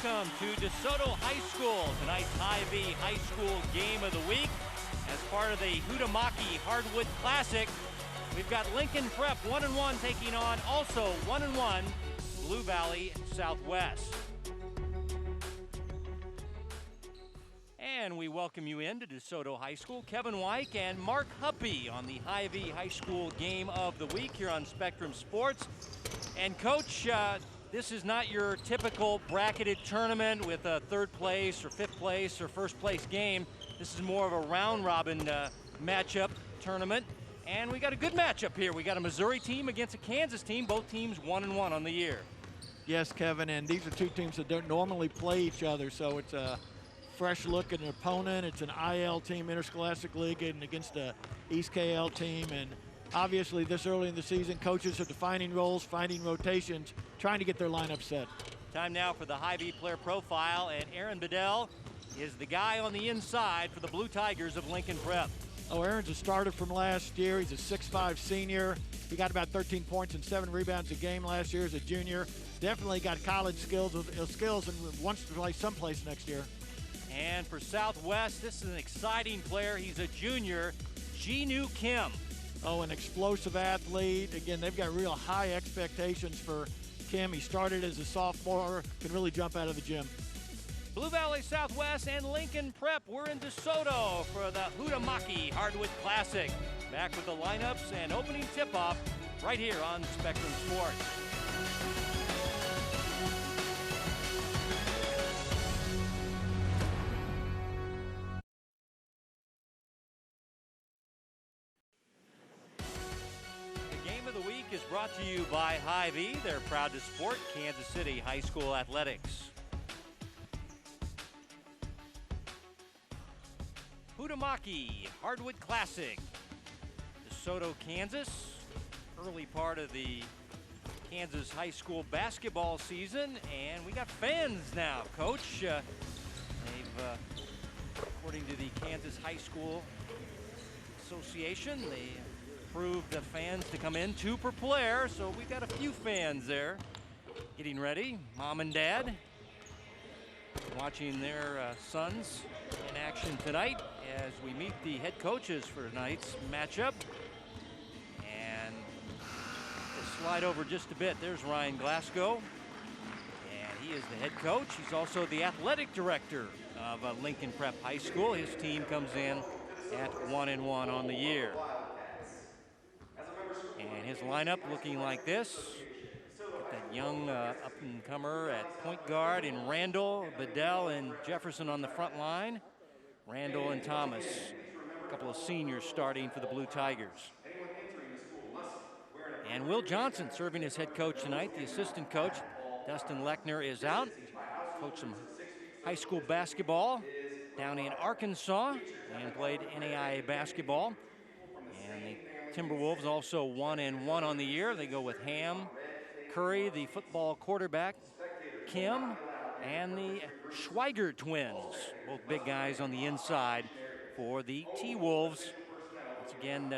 welcome to DeSoto High School, tonight's Hy-Vee High School Game of the Week. As part of the Hutamaki Hardwood Classic, we've got Lincoln Prep 1-1 taking on also 1-1 Blue Valley Southwest. And we welcome you into DeSoto High School. Kevin Wyke and Mark Huppy on the Hy-Vee High School Game of the Week here on Spectrum Sports. And Coach, this is not your typical bracketed tournament with a third place or fifth place or first place game. This is more of a round robin matchup tournament. And we got a good matchup here. We got a Missouri team against a Kansas team, both teams 1-1 on the year. Yes, Kevin, and these are two teams that don't normally play each other, so it's a fresh look at an opponent. It's an IL team, Interscholastic League, and against a East KL team. And obviously this early in the season, coaches are defining roles, finding rotations, trying to get their lineup set. Time now for the Hy-Vee player profile, and Aaron Bedell is the guy on the inside for the Blue Tigers of Lincoln Prep. Oh, Aaron's a starter from last year. He's a 6'5" senior. He got about 13 points and 7 rebounds a game last year as a junior. Definitely got college skills and wants to play someplace next year. And for Southwest, this is an exciting player. He's a junior, Ji-Nu Kim. Oh, an explosive athlete. Again, they've got real high expectations for Kim. He started as a sophomore, can really jump out of the gym. Blue Valley Southwest and Lincoln Prep, we're in DeSoto for the Hutamaki Hardwood Classic. Back with the lineups and opening tip-off right here on Spectrum Sports. Is brought to you by Hy-Vee. They're proud to support Kansas City High School athletics. Hutamaki Hardwood Classic, DeSoto, Kansas. Early part of the Kansas high school basketball season, and we got fans now, Coach. According to the Kansas High School Association, they approved the fans to come in, 2 per player, so we've got a few fans there getting ready. Mom and Dad watching their sons in action tonight as we meet the head coaches for tonight's matchup. And to slide over just a bit, there's Ryan Glasgow, and he is the head coach. He's also the athletic director of Lincoln Prep High School. His team comes in at 1-1 on the year. And his lineup looking like this. Got that young up-and-comer at point guard in Randall, Bedell, and Jefferson on the front line. Randall and Thomas, a couple of seniors starting for the Blue Tigers. And Will Johnson serving as head coach tonight. The assistant coach, Dustin Lechner, is out. Coached some high school basketball down in Arkansas and played NAIA basketball. And the Timberwolves also 1-1 on the year. They go with Ham, Curry, the football quarterback, Kim, and the Schweiger twins, both big guys on the inside for the T-Wolves. Once again,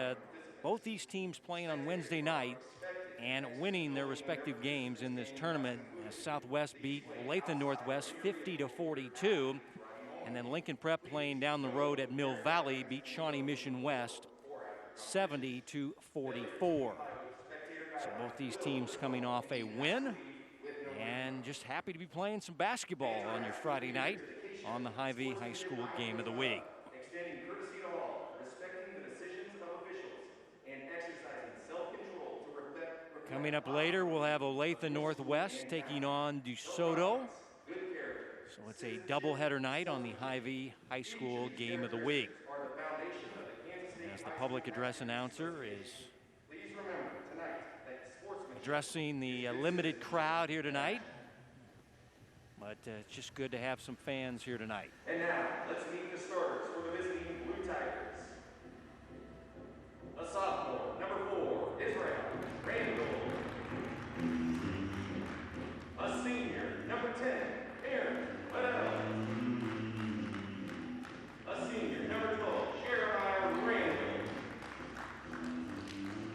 both these teams playing on Wednesday night and winning their respective games in this tournament. Southwest beat Olathe Northwest 50-42, and then Lincoln Prep playing down the road at Mill Valley beat Shawnee Mission West 70-44. So both these teams coming off a win, and just happy to be playing some basketball on your Friday night on the Hy-Vee High School Game of the Week. Extending courtesy to all, respecting the decisions of officials, and exercising self-control to Coming up later, we'll have Olathe Northwest taking on DeSoto. So it's a doubleheader night on the Hy-Vee High School Game of the Week. As the public address announcer is addressing the limited crowd here tonight. But it's just good to have some fans here tonight. And now, let's meet the starters for the visiting Blue Tigers. A sophomore, number 4, Israel Randall. A senior, number 10, Aaron Bedell. A senior, number 12, Jeremiah Randall.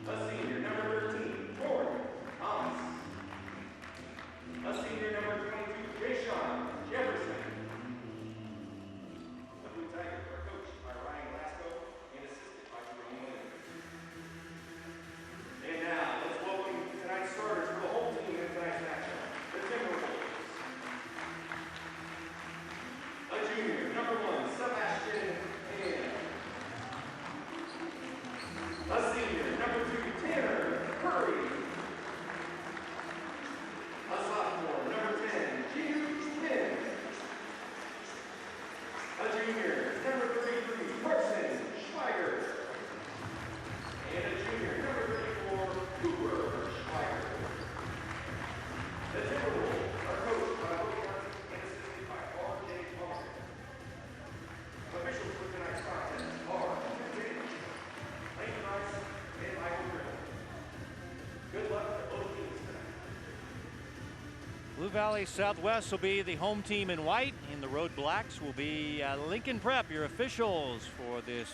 A senior, number 13, Jordan Thomas. A senior, number 22, Jayshawn Valley Southwest will be the home team in white, and the Road Blacks will be Lincoln Prep, your officials for this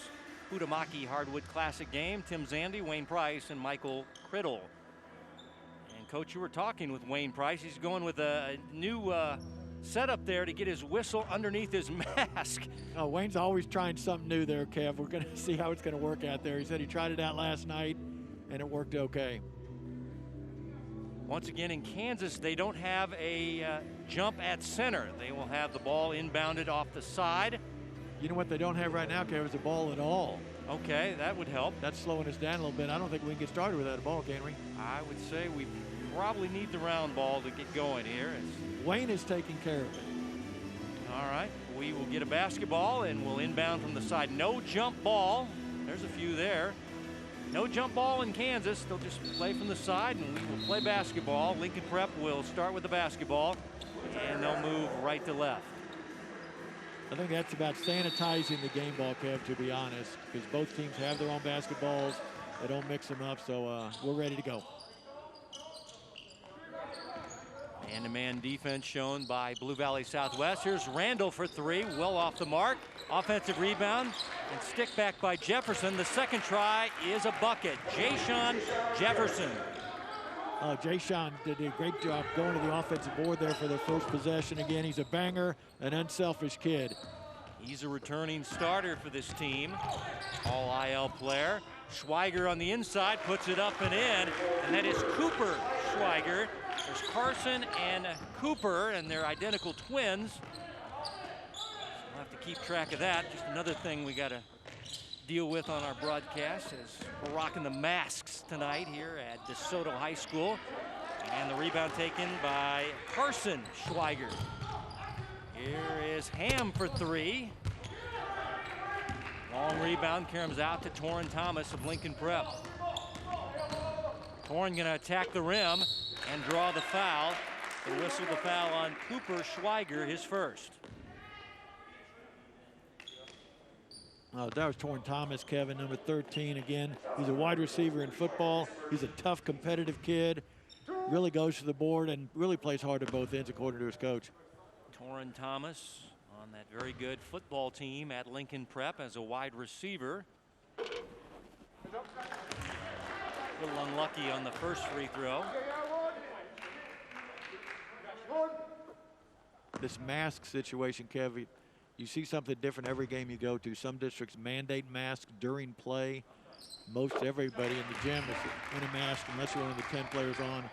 Hutamaki Hardwood Classic game. Tim Zandy, Wayne Price, and Michael Criddle. And Coach, you were talking with Wayne Price. He's going with a new setup there to get his whistle underneath his mask. Oh, Wayne's always trying something new there, Kev. We're going to see how it's going to work out there. He said he tried it out last night, and it worked okay. Once again, in Kansas, they don't have a jump at center. They will have the ball inbounded off the side. You know what they don't have right now, Kev, is a ball at all. Okay, that would help. That's slowing us down a little bit. I don't think we can get started without a ball, can we? I would say we probably need the round ball to get going here. Wayne is taking care of it. All right, we will get a basketball and we'll inbound from the side. No jump ball. There's a few there. No jump ball in Kansas. They'll just play from the side and we will play basketball. Lincoln Prep will start with the basketball and they'll move right to left. I think that's about sanitizing the game ball, Kev, to be honest, because both teams have their own basketballs. They don't mix them up, so we're ready to go. Man-to-man defense shown by Blue Valley Southwest. Here's Randall for three, well off the mark. Offensive rebound and stick back by Jefferson. The second try is a bucket. Jayshon Jefferson. Jayshon did a great job going to the offensive board there for their first possession. Again, he's a banger, an unselfish kid. He's a returning starter for this team. All IL player. Schweiger on the inside puts it up and in, and that is Cooper Schweiger. There's Carson and Cooper, and they're identical twins. We'll have to keep track of that. Just another thing we got to deal with on our broadcast as we're rocking the masks tonight here at DeSoto High School. And the rebound taken by Carson Schweiger. Here is Ham for three. Long rebound comes out to Torrin Thomas of Lincoln Prep. Torrin going to attack the rim and draw the foul. They whistle the foul on Cooper Schweiger, his first. That was Torrin Thomas, Kevin, number 13 again. He's a wide receiver in football. He's a tough, competitive kid. Really goes to the board and really plays hard at both ends, according to his coach. Torrin Thomas on that very good football team at Lincoln Prep as a wide receiver. A little unlucky on the first free throw. This mask situation, Kevin, you see something different every game you go to. Some districts mandate masks during play. Most everybody in the gym is in a mask unless you're one of the 10 players on.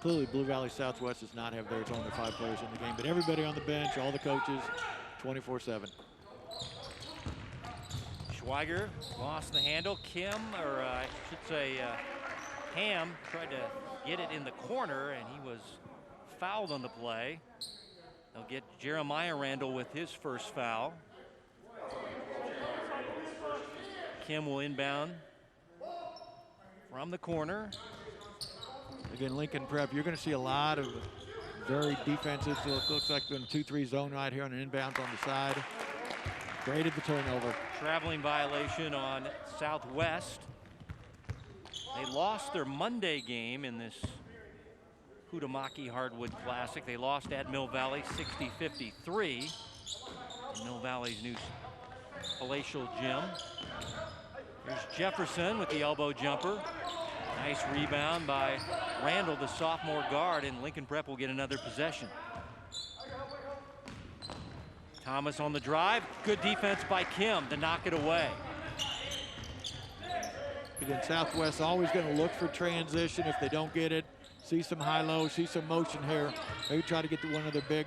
Clearly, Blue Valley Southwest does not have theirs. It's only 5 players in the game. But everybody on the bench, all the coaches, 24/7. Schweiger lost the handle. Kim, or I should say Ham, tried to get it in the corner, and he was fouled on the play. They'll get Jeremiah Randall with his first foul. Kim will inbound from the corner. Again, Lincoln Prep, you're going to see a lot of very defensive. So it looks like they're in a 2-3 zone right here on an inbound on the side. Created the turnover. Traveling violation on Southwest. They lost their Monday game in this Hutamaki Hardwood Classic. They lost at Mill Valley 60-53. Mill Valley's new palatial gym. Here's Jefferson with the elbow jumper. Nice rebound by Randall, the sophomore guard, and Lincoln Prep will get another possession. Thomas on the drive. Good defense by Kim to knock it away. Again, Southwest always going to look for transition. If they don't get it, see some high-low, see some motion here. Maybe try to get to one of their big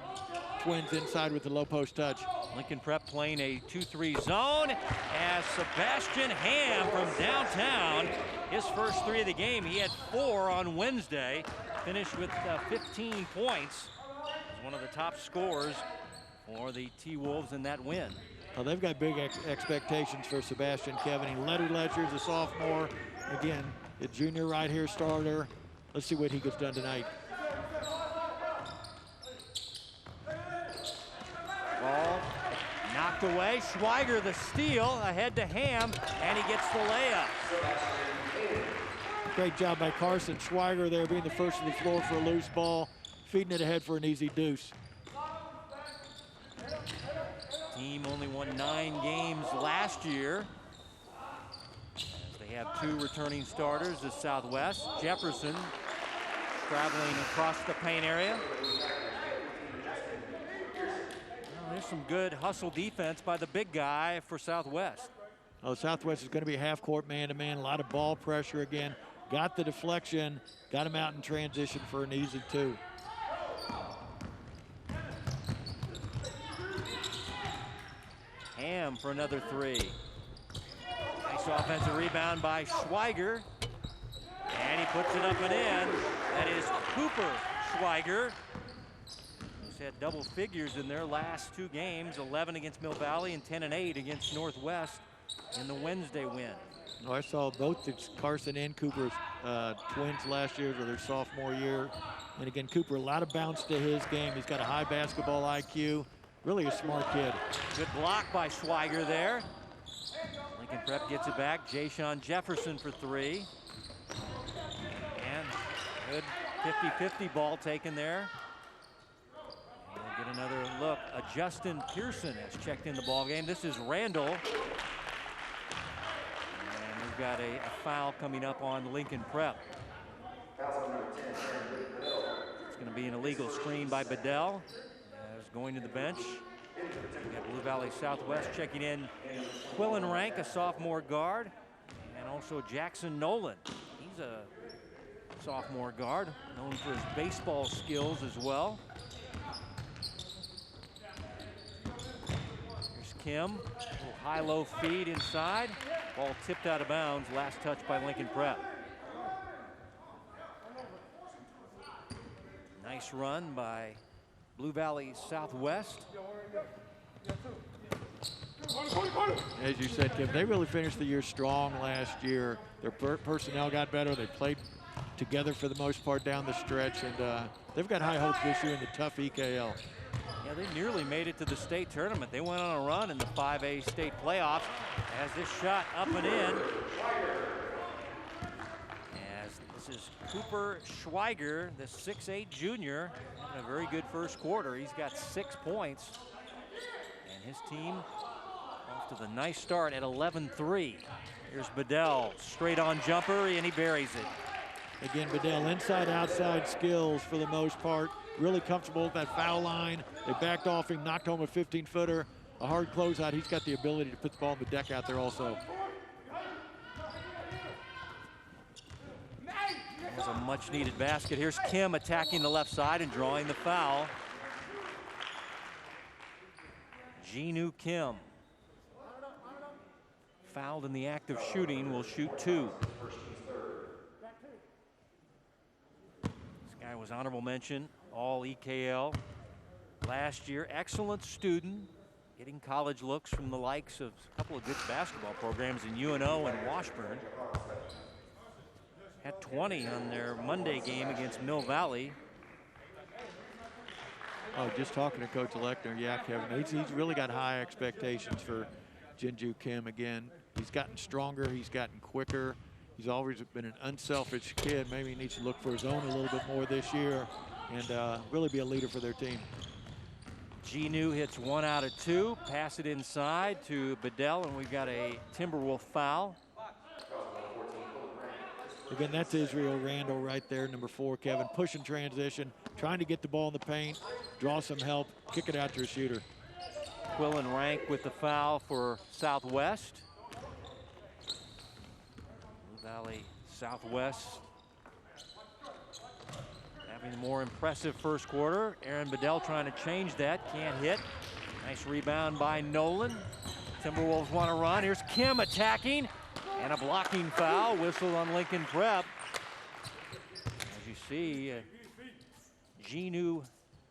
twins inside with the low post touch. Lincoln Prep playing a 2-3 zone as Sebastian Ham from downtown, his first 3 of the game. He had 4 on Wednesday, finished with 15 points. He's one of the top scorers for the T-Wolves in that win. Well, they've got big expectations for Sebastian, Kevin. He led Ledger's a sophomore. Again, a junior right here starter. Let's see what he gets done tonight. Ball knocked away. Schweiger the steal ahead to Ham, and he gets the layup. Great job by Carson Schweiger there, being the first to the floor for a loose ball. feeding it ahead for an easy deuce. Team only won 9 games last year. As they have 2 returning starters, the Southwest. Jefferson traveling across the paint area. Well, there's some good hustle defense by the big guy for Southwest. Oh, Southwest is going to be half-court man-to-man, a lot of ball pressure again. Got the deflection, got him out in transition for an easy 2. Ham for another 3. Nice offensive rebound by Schweiger. And he puts it up and in. That is Cooper Schweiger. He's had double figures in their last 2 games, 11 against Mill Valley and 10 and 8 against Northwest in the Wednesday win. Oh, I saw both Carson and Cooper's twins last year for their sophomore year. And again, Cooper, a lot of bounce to his game. He's got a high basketball IQ. Really a smart kid. Good block by Schweiger there. Lincoln Prep gets it back. Jayshon Jefferson for 3. And good 50-50 ball taken there. And we'll get another look. Justin Pearson has checked in the ball game. This is Randall. And we've got a foul coming up on Lincoln Prep. It's going to be an illegal screen by Bedell. Going to the bench. We got Blue Valley Southwest checking in Quillen Rank, a sophomore guard, and also Jackson Nolan. He's a sophomore guard, known for his baseball skills as well. Here's Kim, a little high-low feed inside. Ball tipped out of bounds, last touch by Lincoln Prep. Nice run by Blue Valley Southwest. As you said, Kim, they really finished the year strong last year. Their personnel got better. They played together for the most part down the stretch, and they've got high hopes this year in the tough EKL. Yeah, they nearly made it to the state tournament. They went on a run in the 5A state playoffs as this shot up and in. This is Cooper Schweiger, the 6'8" junior, having a very good first quarter. He's got 6 points. And his team off to the nice start at 11-3. Here's Bedell, straight on jumper, and he buries it. Again, Bedell, inside-outside skills for the most part. Really comfortable with that foul line. They backed off him, knocked home a 15-footer. A hard closeout. He's got the ability to put the ball on the deck out there also. That was a much-needed basket. Here's Kim attacking the left side and drawing the foul. Jinu Kim, fouled in the act of shooting, will shoot 2. This guy was honorable mention, all EKL last year. Excellent student, getting college looks from the likes of a couple of good basketball programs in UNO and Washburn. Had 20 on their Monday game against Mill Valley. Oh, just talking to Coach Lechner, yeah, Kevin, he's really got high expectations for Jinju Kim again. He's gotten stronger, he's gotten quicker. He's always been an unselfish kid. Maybe he needs to look for his own a little bit more this year and really be a leader for their team. Genu hits 1 out of 2, pass it inside to Bedell, and we've got a Timberwolf foul. Again, that's Israel Randall right there, number 4, Kevin. Pushing transition, trying to get the ball in the paint, draw some help, kick it out to a shooter. Quillen Rank with the foul for Southwest. Blue Valley Southwest having a more impressive first quarter. Aaron Bedell trying to change that, can't hit. Nice rebound by Nolan. Timberwolves want to run. Here's Kim attacking. And a blocking foul, whistle on Lincoln Prep. As you see, Jinu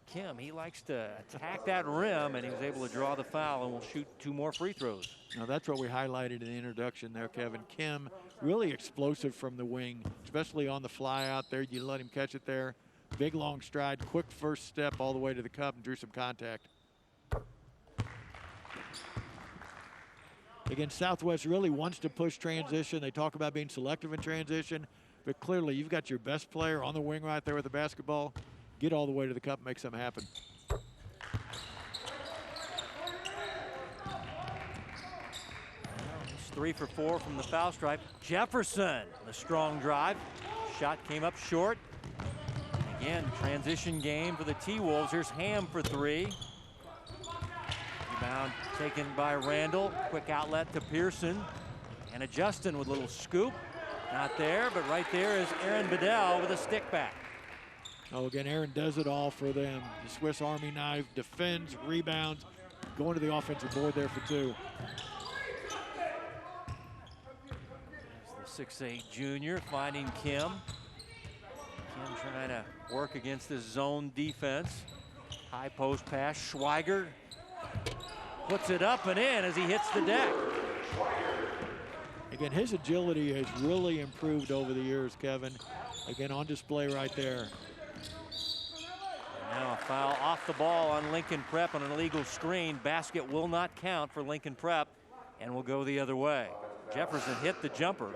Kim, he likes to attack that rim, and he was able to draw the foul and will shoot 2 more free throws. Now that's what we highlighted in the introduction there, Kevin. Kim, really explosive from the wing, especially on the fly out there. You let him catch it there. Big long stride, quick first step all the way to the cup and drew some contact. Again, Southwest really wants to push transition. They talk about being selective in transition, but clearly you've got your best player on the wing right there with the basketball. get all the way to the cup and make something happen. He's 3 for 4 from the foul stripe. Jefferson, the strong drive. Shot came up short. Again, transition game for the T-Wolves. Here's Ham for 3. Rebound taken by Randall. Quick outlet to Pearson. And a Justin with a little scoop. Not there, but right there is Aaron Bedell with a stick back. Oh, again, Aaron does it all for them. The Swiss Army knife, defends, rebounds, going to the offensive board there for 2. There's the 6'8" junior finding Kim. Kim trying to work against this zone defense. High post pass. Schweiger puts it up and in as he hits the deck. Again, his agility has really improved over the years, Kevin. Again, on display right there. Now a foul off the ball on Lincoln Prep on an illegal screen. Basket will not count for Lincoln Prep and will go the other way. Jefferson hit the jumper.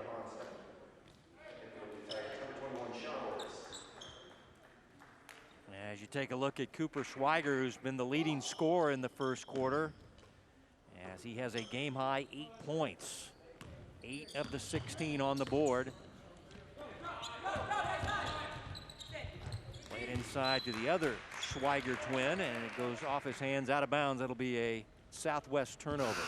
As you take a look at Cooper Schweiger, who's been the leading scorer in the first quarter, as he has a game-high 8 points. 8 of the 16 on the board. Played inside to the other Schweiger twin, and it goes off his hands out of bounds. That'll be a Southwest turnover.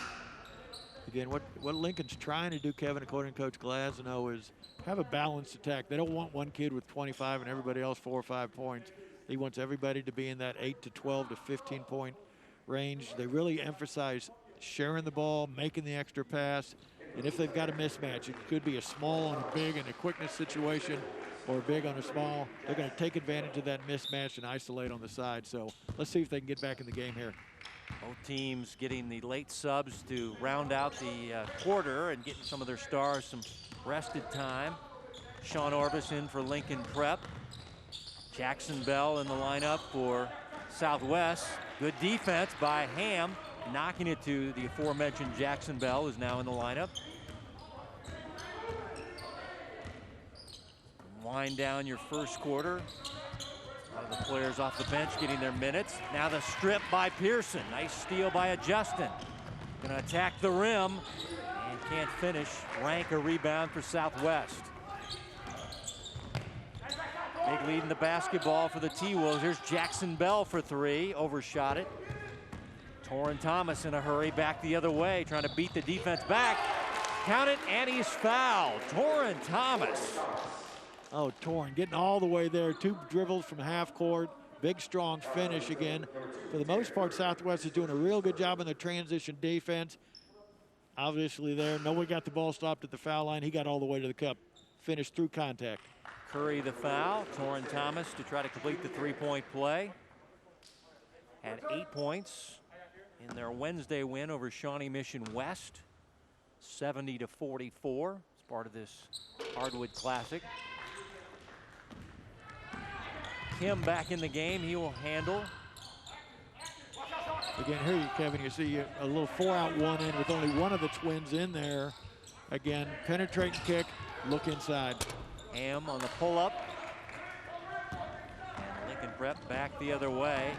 Again, what Lincoln's trying to do, Kevin, according to Coach Glasnow, is have a balanced attack. They don't want one kid with 25 and everybody else 4 or 5 points. He wants everybody to be in that 8 to 12 to 15 point range. They really emphasize sharing the ball, making the extra pass, and if they've got a mismatch, it could be a small on a big and a quickness situation, or a big on a small. They're going to take advantage of that mismatch and isolate on the side. So let's see if they can get back in the game here. Both teams getting the late subs to round out the quarter and getting some of their stars some rested time. Sean Orvis in for Lincoln Prep. Jackson Bell in the lineup for Southwest. Good defense by Ham, knocking it to the aforementioned Jackson Bell, who's now in the lineup. Wind down your first quarter. A lot of the players off the bench getting their minutes. Now the strip by Pearson. Nice steal by a Justin. Gonna attack the rim and can't finish. Rank a rebound for Southwest. Big lead in the basketball for the T-Wolves. Here's Jackson Bell for 3. Overshot it. Torrin Thomas in a hurry back the other way, trying to beat the defense back. Count it, and he's fouled. Torrin Thomas. Oh, Torrin getting all the way there. 2 dribbles from half court. Big, strong finish again. For the most part, Southwest is doing a real good job in the transition defense. Obviously there, nobody got the ball stopped at the foul line. He got all the way to the cup. Finished through contact. Curry the foul. Torrin Thomas to try to complete the 3-point play. Had 8 points in their Wednesday win over Shawnee Mission West. 70-44. It's part of this Hardwood Classic. Kim back in the game. He will handle. Again, here, Kevin, you see a little 4-out 1 in with only one of the twins in there. Again, penetrating kick, look inside. Ham on the pull-up. And Lincoln Prep back the other way.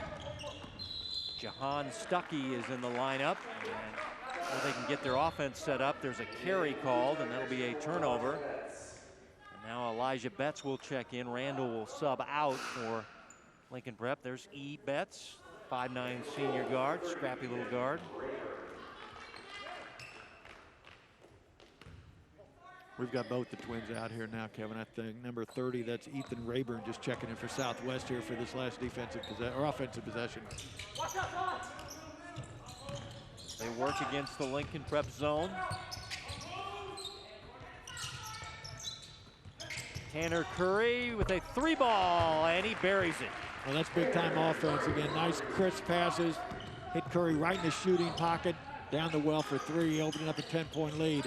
Jahan Stuckey is in the lineup. And so they can get their offense set up. There's a carry called, and that'll be a turnover. And now Elijah Betts will check in. Randall will sub out for Lincoln Prep. There's E. Betts, 5'9" senior guard, scrappy little guard. We've got both the twins out here now, Kevin. I think number 30, that's Ethan Rayburn, just checking in for Southwest here for this last offensive possession. They work against the Lincoln Prep zone. Tanner Curry with a 3-ball, and he buries it. Well, that's big-time offense again. Nice, crisp passes. Hit Curry right in the shooting pocket, down the well for 3, opening up a 10-point lead.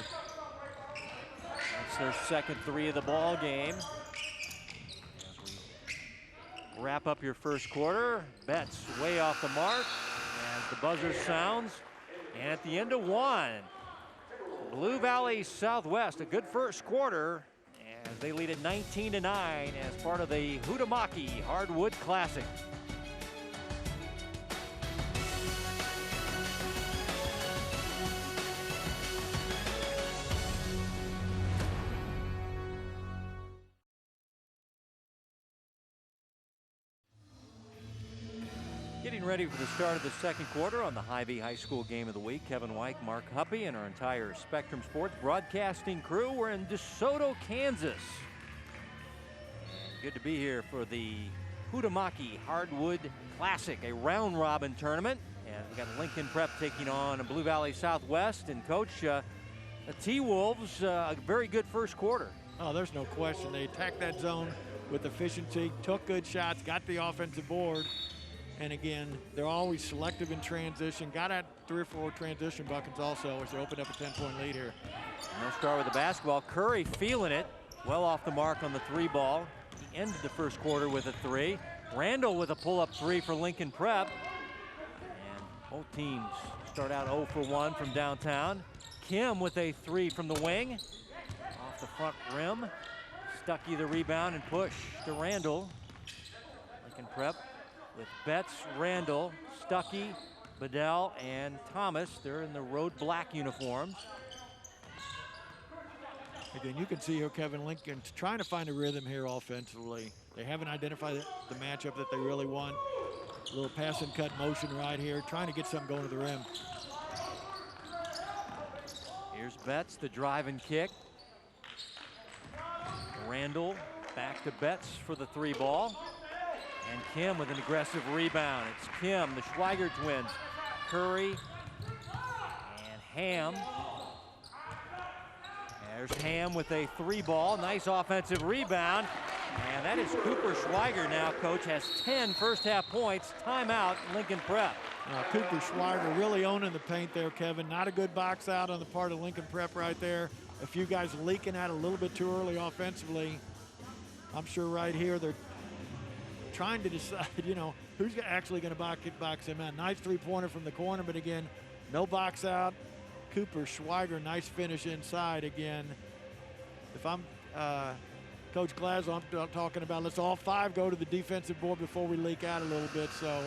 That's their second 3 of the ball game. As we wrap up your first quarter, Betts way off the mark as the buzzer sounds. And at the end of 1, Blue Valley Southwest, a good first quarter, as they lead at 19-9 as part of the Huhtamaki Hardwood Classic. Getting ready for the start of the second quarter on the Hy-Vee High School Game of the Week. Kevin White, Mark Huppy, and our entire Spectrum Sports broadcasting crew. We're in DeSoto, Kansas. And good to be here for the Huhtamaki Hardwood Classic, a round-robin tournament. And we got Lincoln Prep taking on Blue Valley Southwest. And Coach, the T-Wolves, a very good first quarter. Oh, there's no question. They attacked that zone with efficiency, took good shots, got the offensive board. And again, they're always selective in transition. Got at 3 or 4 transition buckets also as they opened up a 10-point lead here. And they'll start with the basketball. Curry feeling it. Well off the mark on the 3 ball. He ended the first quarter with a 3. Randall with a pull-up 3 for Lincoln Prep. And both teams start out 0 for 1 from downtown. Kim with a 3 from the wing. Off the front rim. Stuckey the rebound and push to Randall. Lincoln Prep with Betts, Randall, Stuckey, Bedell, and Thomas. They're in the road black uniforms. Again, you can see here Kevin Lincoln's trying to find a rhythm here offensively. They haven't identified the matchup that they really want. A little pass and cut motion right here, trying to get something going to the rim. Here's Betts, the drive and kick. Randall back to Betts for the 3 ball. And Kim with an aggressive rebound. It's Kim, the Schweiger twins. Curry and Ham. There's Ham with a 3 ball. Nice offensive rebound. And that is Cooper Schweiger now, Coach, has 10 first half points. Timeout, Lincoln Prep. Cooper Schweiger really owning the paint there, Kevin. Not a good box out on the part of Lincoln Prep right there. A few guys leaking out a little bit too early offensively. I'm sure right here they're trying to decide, who's actually going to box him out. Nice 3-pointer from the corner, but again, no box out. Cooper Schweiger, nice finish inside again. If I'm Coach Glasgow, I'm talking about let's all 5 go to the defensive board before we leak out a little bit. So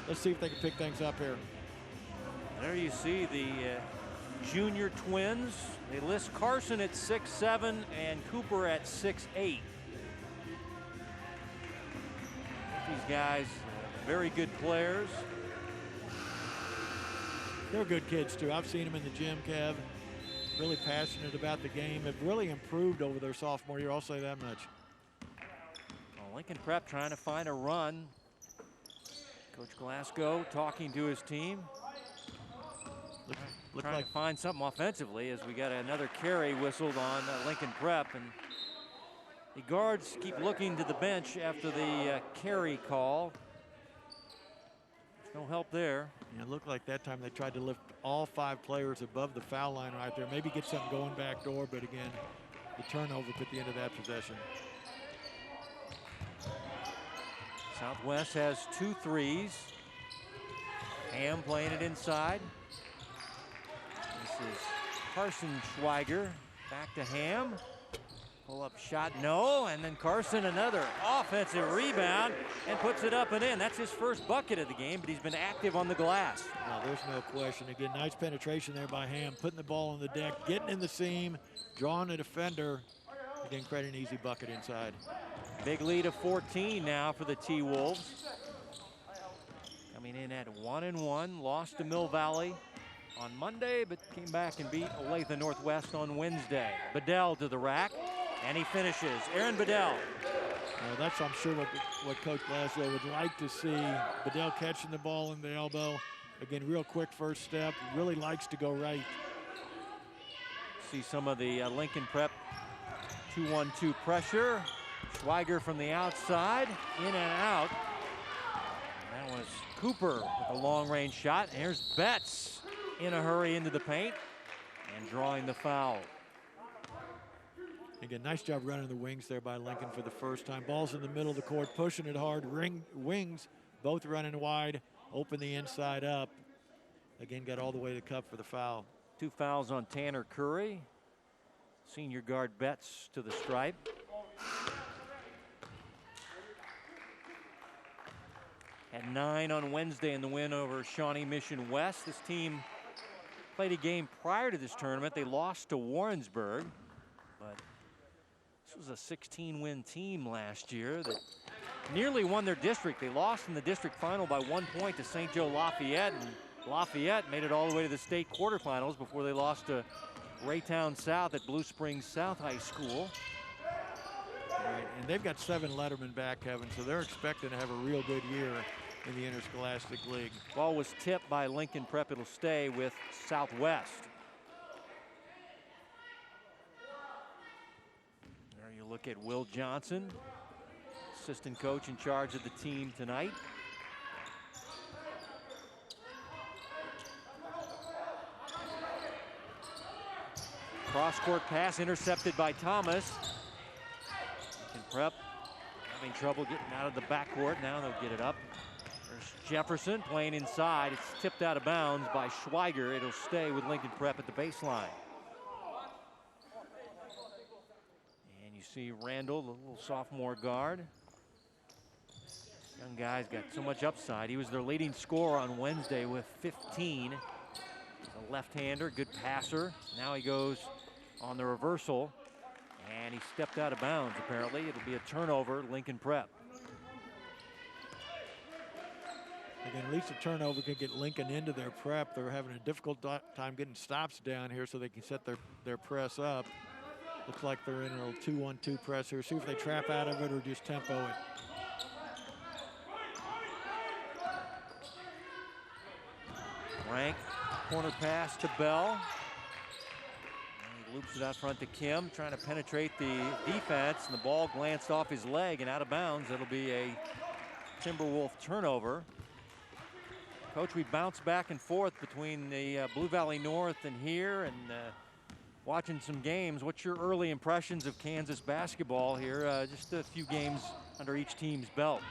let's see if they can pick things up here. There you see the junior twins. They list Carson at 6'7" and Cooper at 6'8". These guys, very good players. They're good kids too. I've seen them in the gym, Kev. Really passionate about the game. Have really improved over their sophomore year, I'll say that much. Well, Lincoln Prep trying to find a run. Coach Glasgow talking to his team. Look trying like to find something offensively as we got another carry whistled on Lincoln Prep. And the guards keep looking to the bench after the carry call. There's no help there. Yeah, it looked like that time they tried to lift all 5 players above the foul line right there. Maybe get something going back door, but again, the turnover put the end of that possession. Southwest has 2 threes. Ham playing it inside. This is Carson Schweiger. Back to Ham. Pull-up shot, no, and then Carson another offensive rebound and puts it up and in. That's his first bucket of the game, but he's been active on the glass. No, there's no question. Again, nice penetration there by Ham, putting the ball on the deck, getting in the seam, drawing a defender. Again, create an easy bucket inside. Big lead of 14 now for the T-Wolves. Coming in at 1-1, lost to Mill Valley on Monday, but came back and beat Olathe Northwest on Wednesday. Bedell to the rack. And he finishes. Aaron Bedell. That's, I'm sure, what Coach Glasgow would like to see. Bedell catching the ball in the elbow. Again, real quick first step. Really likes to go right. See some of the Lincoln Prep 2-1-2 pressure. Schweiger from the outside, in and out. And that was Cooper with a long-range shot. And here's Betts in a hurry into the paint and drawing the foul. Again, nice job running the wings there by Lincoln for the first time. Ball's in the middle of the court, pushing it hard. Wings both running wide, open the inside up. Again, got all the way to the cup for the foul. 2 fouls on Tanner Curry. Senior guard Betts to the stripe. Had 9 on Wednesday in the win over Shawnee Mission West. This team played a game prior to this tournament. They lost to Warrensburg, but this was a 16-win team last year that nearly won their district. They lost in the district final by 1 point to St. Joe Lafayette, and Lafayette made it all the way to the state quarterfinals before they lost to Raytown South at Blue Springs South High School. Right, and they've got 7 lettermen back, Kevin, so they're expecting to have a real good year in the Interscholastic League. Ball was tipped by Lincoln Prep. It'll stay with Southwest. There you look at Will Johnson, assistant coach in charge of the team tonight. Cross-court pass intercepted by Thomas. And Prep having trouble getting out of the backcourt. Now they'll get it up. There's Jefferson playing inside. It's tipped out of bounds by Schweiger. It'll stay with Lincoln Prep at the baseline. And you see Randall, the little sophomore guard. Young guy's got so much upside. He was their leading scorer on Wednesday with 15. He's a left-hander, good passer. Now he goes on the reversal, and he stepped out of bounds, apparently. It'll be a turnover, Lincoln Prep. Again, at least a turnover can get Lincoln into their prep. They're having a difficult time getting stops down here so they can set their press up. Looks like they're in a 2-1-2 press here. See if they trap out of it or just tempo it. Rank, corner pass to Bell. And he loops it out front to Kim, trying to penetrate the defense, and the ball glanced off his leg and out of bounds. It'll be a Timberwolf turnover. Coach, we bounce back and forth between the Blue Valley North and here, and watching some games. What's your early impressions of Kansas basketball here? Just a few games under each team's belt.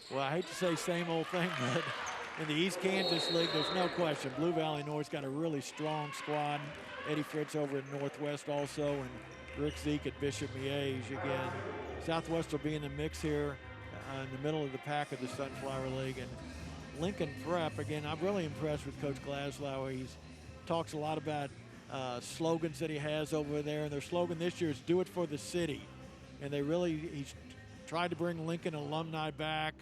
Well, I hate to say same old thing, but in the East Kansas League, there's no question. Blue Valley North's got a really strong squad. Eddie Fritz over at Northwest also, and Rick Zeke at Bishop Miege again. Southwest will be in the mix here in the middle of the pack of the Sunflower League. And Lincoln Prep, again, I'm really impressed with Coach Glaslow. He talks a lot about slogans that he has over there, and their slogan this year is "Do it for the city." And he's tried to bring Lincoln alumni back,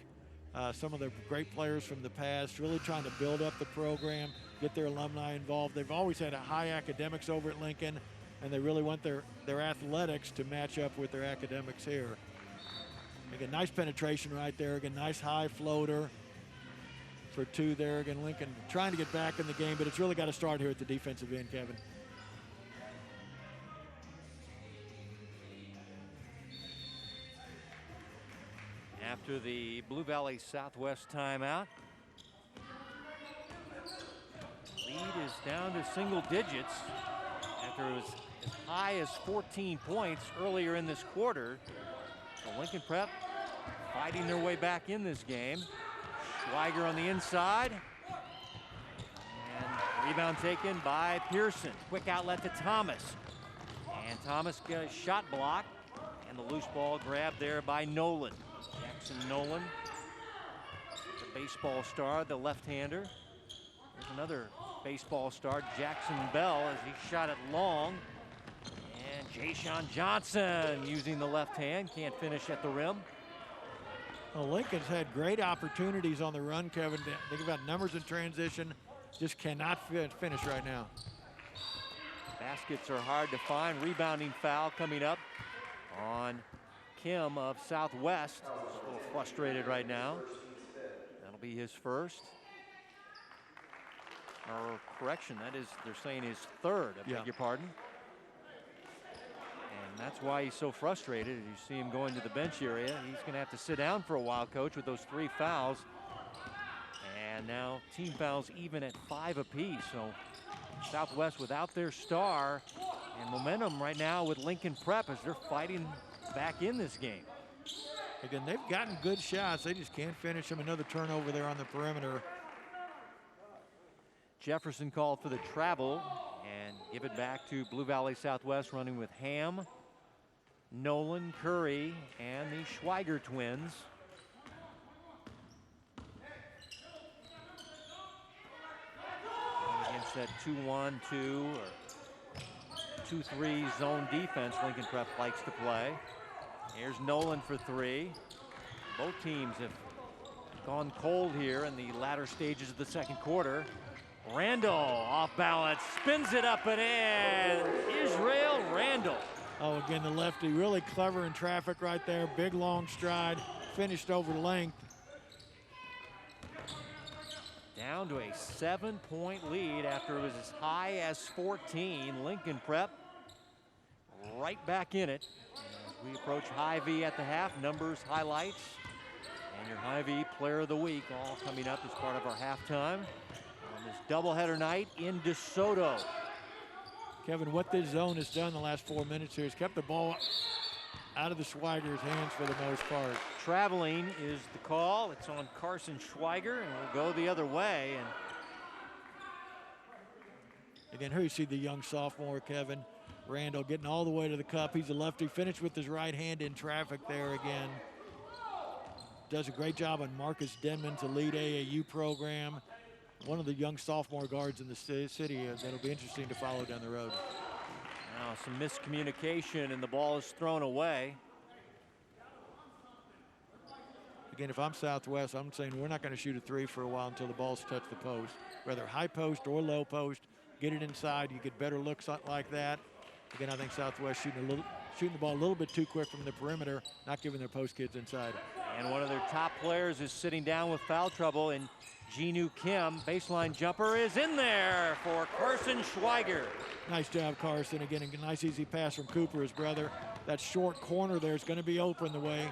some of the great players from the past, really trying to build up the program, get their alumni involved. They've always had a high academics over at Lincoln, and they really want their athletics to match up with their academics here. Again, nice penetration right there. Again, nice high floater for 2 there. Again, Lincoln trying to get back in the game, but it's really got to start here at the defensive end, Kevin. After the Blue Valley Southwest timeout, lead is down to single digits after it was as high as 14 points earlier in this quarter. So Lincoln Prep fighting their way back in this game. Schweiger on the inside. And rebound taken by Pearson. Quick outlet to Thomas. And Thomas got a shot block. And the loose ball grabbed there by Nolan. Jackson Nolan, the baseball star, the left-hander. There's another baseball star, Jackson Bell, as he shot it long. And Jayshon Johnson using the left hand, can't finish at the rim. Well, Lincoln's had great opportunities on the run, Kevin. Think about numbers in transition, just cannot finish right now. Baskets are hard to find. Rebounding foul coming up on Kim of Southwest. He's a little frustrated right now. That'll be his first. Or correction, that is, they're saying his third, I beg your pardon. And that's why he's so frustrated. You see him going to the bench area. He's going to have to sit down for a while, Coach, with those 3 fouls. And now team fouls even at 5 apiece. So Southwest without their star, and momentum right now with Lincoln Prep as they're fighting back in this game. Again, they've gotten good shots. They just can't finish them. Another turnover there on the perimeter. Jefferson called for the travel and give it back to Blue Valley Southwest, running with Ham, Nolan, Curry, and the Schweiger twins. And against that 2-1-2 or 2-3 zone defense Lincoln Prep likes to play. Here's Nolan for three. Both teams have gone cold here in the latter stages of the second quarter. Randall off balance, spins it up and in. Israel Randall. Oh, again, the lefty really clever in traffic right there. Big, long stride, finished over length. Down to a 7-point lead after it was as high as 14. Lincoln Prep right back in it. As we approach Hy-Vee at the half, numbers, highlights, and your Hy-Vee Player of the Week all coming up as part of our halftime on this doubleheader night in DeSoto. Kevin, what this zone has done the last 4 minutes here is kept the ball out of the Schweiger's hands for the most part. Traveling is the call. It's on Carson Schweiger, and we'll go the other way. And again, here you see the young sophomore, Kevin Randall, getting all the way to the cup. He's a lefty, finished with his right hand in traffic there again. Does a great job on Marcus Denman's elite AAU program. One of the young sophomore guards in the city. That'll be interesting to follow down the road. Now some miscommunication, and the ball is thrown away. Again, if I'm Southwest, I'm saying we're not going to shoot a three for a while until the ball's touched the post. Whether high post or low post, get it inside. You get better looks like that. Again, I think Southwest shooting the ball a little bit too quick from the perimeter, not giving their post kids inside. And one of their top players is sitting down with foul trouble, and Jinu Kim. Baseline jumper is in there for Carson Schweiger. Nice job, Carson. Again, a nice easy pass from Cooper, his brother. That short corner there is going to be open the way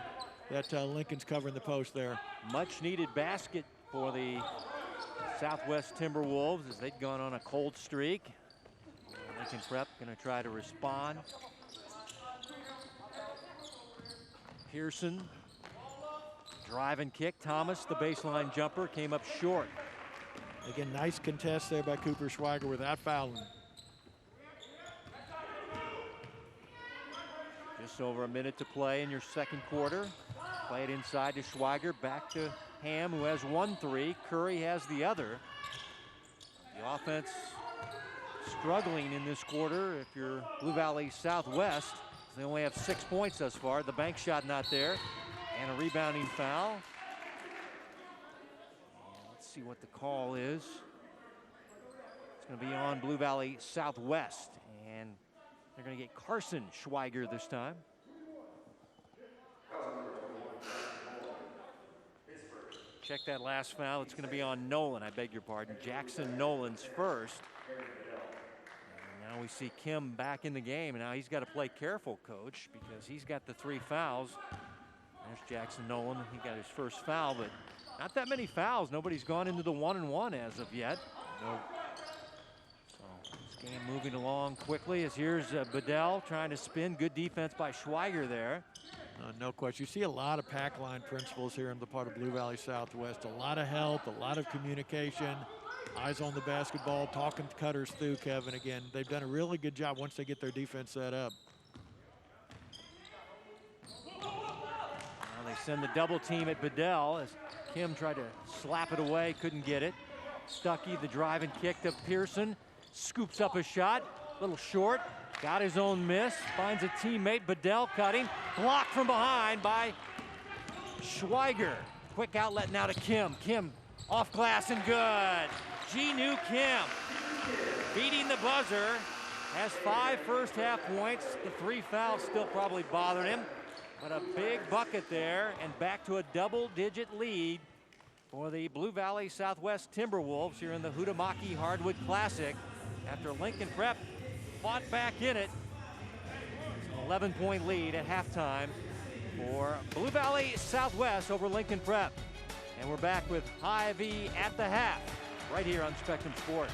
that Lincoln's covering the post there. Much needed basket for the Southwest Timberwolves as they'd gone on a cold streak. Lincoln Prep going to try to respond. Pearson, drive and kick. Thomas, the baseline jumper, came up short. Again, nice contest there by Cooper Schweiger without fouling. Just over a minute to play in your second quarter. Play it inside to Schweiger, back to Ham, who has 1 3. Curry has the other. The offense struggling in this quarter if you're Blue Valley Southwest. They only have 6 points thus far. The bank shot not there. And a rebounding foul. And let's see what the call is. It's going to be on Blue Valley Southwest. And they're going to get Carson Schweiger this time. Check that last foul. It's going to be on Nolan. I beg your pardon. Jackson Nolan's first. And now we see Kim back in the game. And now he's got to play careful, coach, because he's got the 3 fouls. There's Jackson Nolan. He got his first foul, but not that many fouls. Nobody's gone into the 1-and-1 as of yet. No. So this game moving along quickly as here's Bedell trying to spin. Good defense by Schweiger there. No question. You see a lot of pack line principles here in the part of Blue Valley Southwest. A lot of help, a lot of communication, eyes on the basketball, talking cutters through, Kevin. Again, they've done a really good job once they get their defense set up. Now they send the double team at Bedell as Kim tried to slap it away, couldn't get it. Stuckey, the drive and kick to Pearson, scoops up a shot, a little short. Got his own miss, finds a teammate, Bedell cutting, blocked from behind by Schweiger. Quick outlet now to Kim. Kim off glass and good. Jinu Kim beating the buzzer, has 5 first half points. The 3 fouls still probably bothering him, but a big bucket there and back to a double-digit lead for the Blue Valley Southwest Timberwolves here in the Hutamaki Hardwood Classic after Lincoln Prep fought back in it. It's an 11-point lead at halftime for Blue Valley Southwest over Lincoln Prep. And we're back with Hy-Vee at the half right here on Spectrum Sports.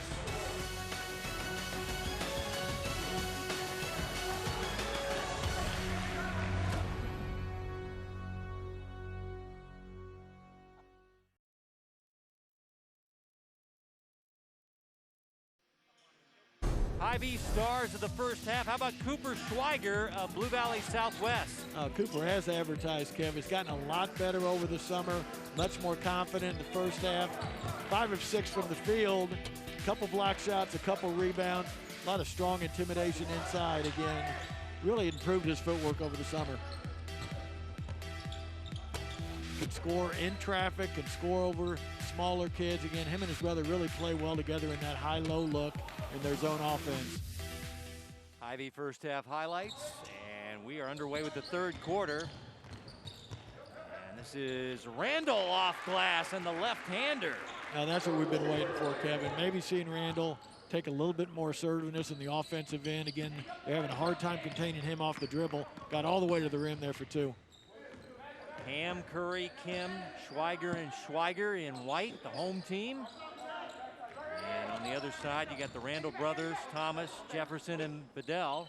IV stars of the first half. How about Cooper Schweiger of Blue Valley Southwest? Cooper has advertised, Kev. He's gotten a lot better over the summer, much more confident in the first half. 5 of 6 from the field, a couple block shots, a couple rebounds, a lot of strong intimidation inside again. Really improved his footwork over the summer. Can score in traffic, can score over smaller kids. Again, him and his brother really play well together in that high-low look in their zone offense. Ivy first half highlights, and we are underway with the third quarter. And this is Randall off glass and the left-hander. Now that's what we've been waiting for, Kevin. Maybe seeing Randall take a little bit more assertiveness in the offensive end. Again, they're having a hard time containing him off the dribble. Got all the way to the rim there for 2. Ham, Curry, Kim, Schweiger, and Schweiger in white, the home team. And on the other side, you got the Randall brothers, Thomas, Jefferson, and Bedell.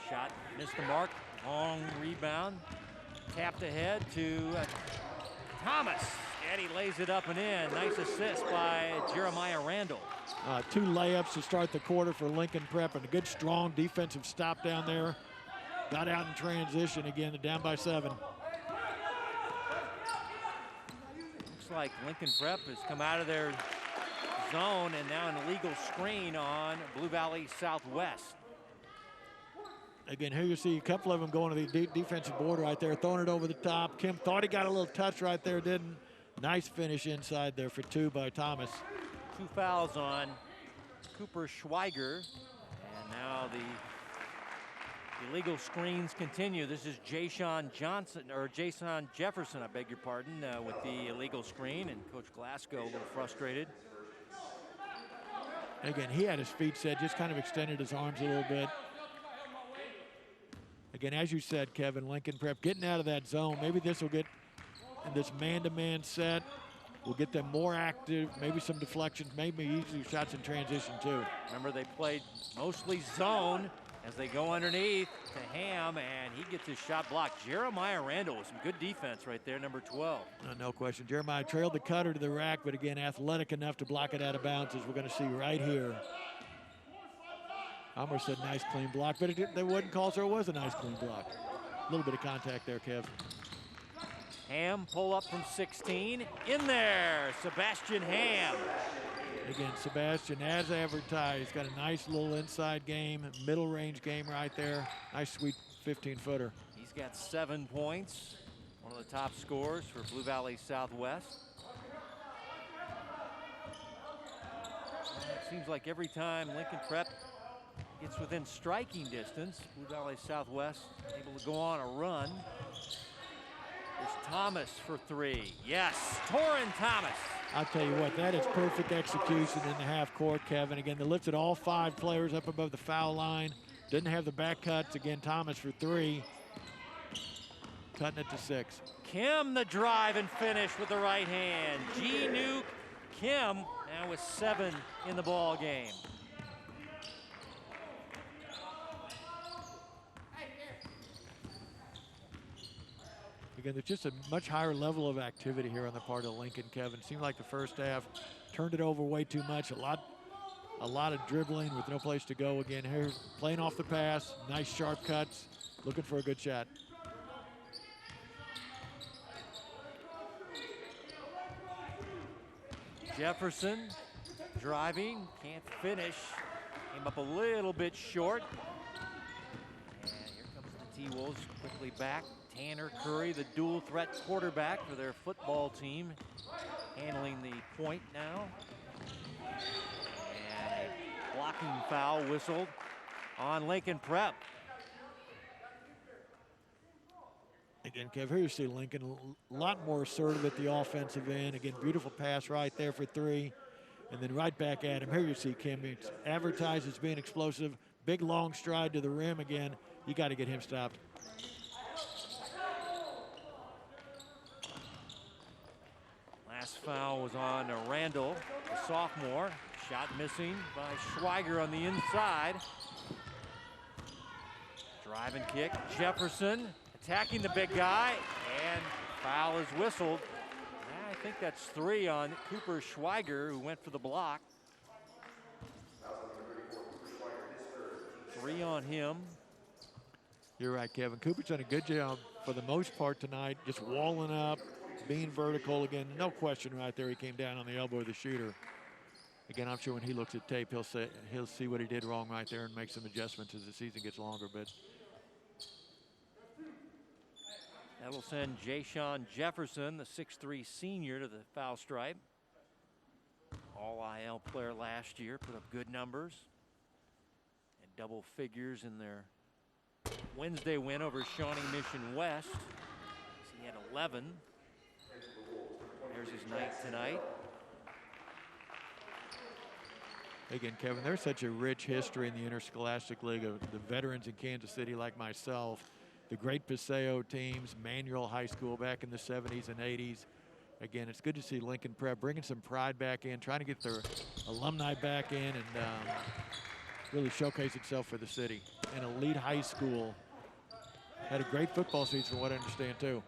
Shot missed the mark, long rebound. Tapped ahead to Thomas, and he lays it up and in. Nice assist by Jeremiah Randall. 2 layups to start the quarter for Lincoln Prep, and a good, strong defensive stop down there. Got out in transition again, they're down by 7. Looks like Lincoln Prep has come out of their zone and now an illegal screen on Blue Valley Southwest. Again, here you see a couple of them going to the defensive board right there, throwing it over the top. Kim thought he got a little touch right there, didn't. Nice finish inside there for 2 by Thomas. 2 fouls on Cooper Schweiger. And now the illegal screens continue. This is Jason Jefferson, I beg your pardon, with the illegal screen, and Coach Glasgow a little frustrated. Again, he had his feet set, just kind of extended his arms a little bit. Again, as you said, Kevin, Lincoln Prep getting out of that zone. Maybe this will get in this man-to-man set. We'll get them more active, maybe some deflections, maybe easy shots in transition too. Remember, they played mostly zone as they go underneath to Ham, and he gets his shot blocked. Jeremiah Randall with some good defense right there, number 12. No question. Jeremiah trailed the cutter to the rack, but again, athletic enough to block it out of bounds, as we're going to see right here. I almost said nice clean block, but they wouldn't call, so it was a nice clean block. A little bit of contact there, Kev. Ham pull up from 16. In there, Sebastian Ham. Again, Sebastian, as advertised, got a nice little inside game, middle range game right there. Nice, sweet 15-footer. He's got 7 points, one of the top scorers for Blue Valley Southwest. It seems like every time Lincoln Prep gets within striking distance, Blue Valley Southwest able to go on a run. There's Thomas for 3. Yes, Torrin Thomas. I'll tell you what, that is perfect execution in the half court, Kevin. Again, they lifted all 5 players up above the foul line. Didn't have the back cuts. Again, Thomas for 3. Cutting it to 6. Kim the drive and finish with the right hand. G-Nuke Kim now with 7 in the ball game. Again, there's just a much higher level of activity here on the part of Lincoln, Kevin. Seemed like the first half turned it over way too much. A lot of dribbling with no place to go. Again, here playing off the pass, nice sharp cuts, looking for a good shot. Jefferson driving, can't finish. Came up a little bit short. And here comes the T-Wolves quickly back. Tanner Curry, the dual threat quarterback for their football team, handling the point now. And a blocking foul whistled on Lincoln Prep. Again, Kev, here you see Lincoln a lot more assertive at the offensive end. Again, beautiful pass right there for 3. And then right back at him. Here you see Kim. It's advertised as being explosive. Big long stride to the rim again. You got to get him stopped. Last foul was on Randall, the sophomore. Shot missing by Schweiger on the inside. Drive and kick. Jefferson attacking the big guy, and foul is whistled. I think that's 3 on Cooper Schweiger, who went for the block. 3 on him. You're right, Kevin. Cooper's done a good job for the most part tonight, just walling up, being vertical again. No question right there. He came down on the elbow of the shooter. Again, I'm sure when he looks at tape, he'll see what he did wrong right there and make some adjustments as the season gets longer. But that'll send Ja'Shawn Jefferson, the 6'3 senior, to the foul stripe. All-IL player last year, put up good numbers. And double figures in their Wednesday win over Shawnee Mission West. He had 11. There's his night tonight. again, Kevin, there's such a rich history in the Interscholastic League of the veterans in Kansas City like myself, the great Paseo teams, Manual High School back in the 70s and 80s. Again, it's good to see Lincoln Prep bringing some pride back in, trying to get their alumni back in and really showcase itself for the city. An elite high school. Had a great football season from what I understand too.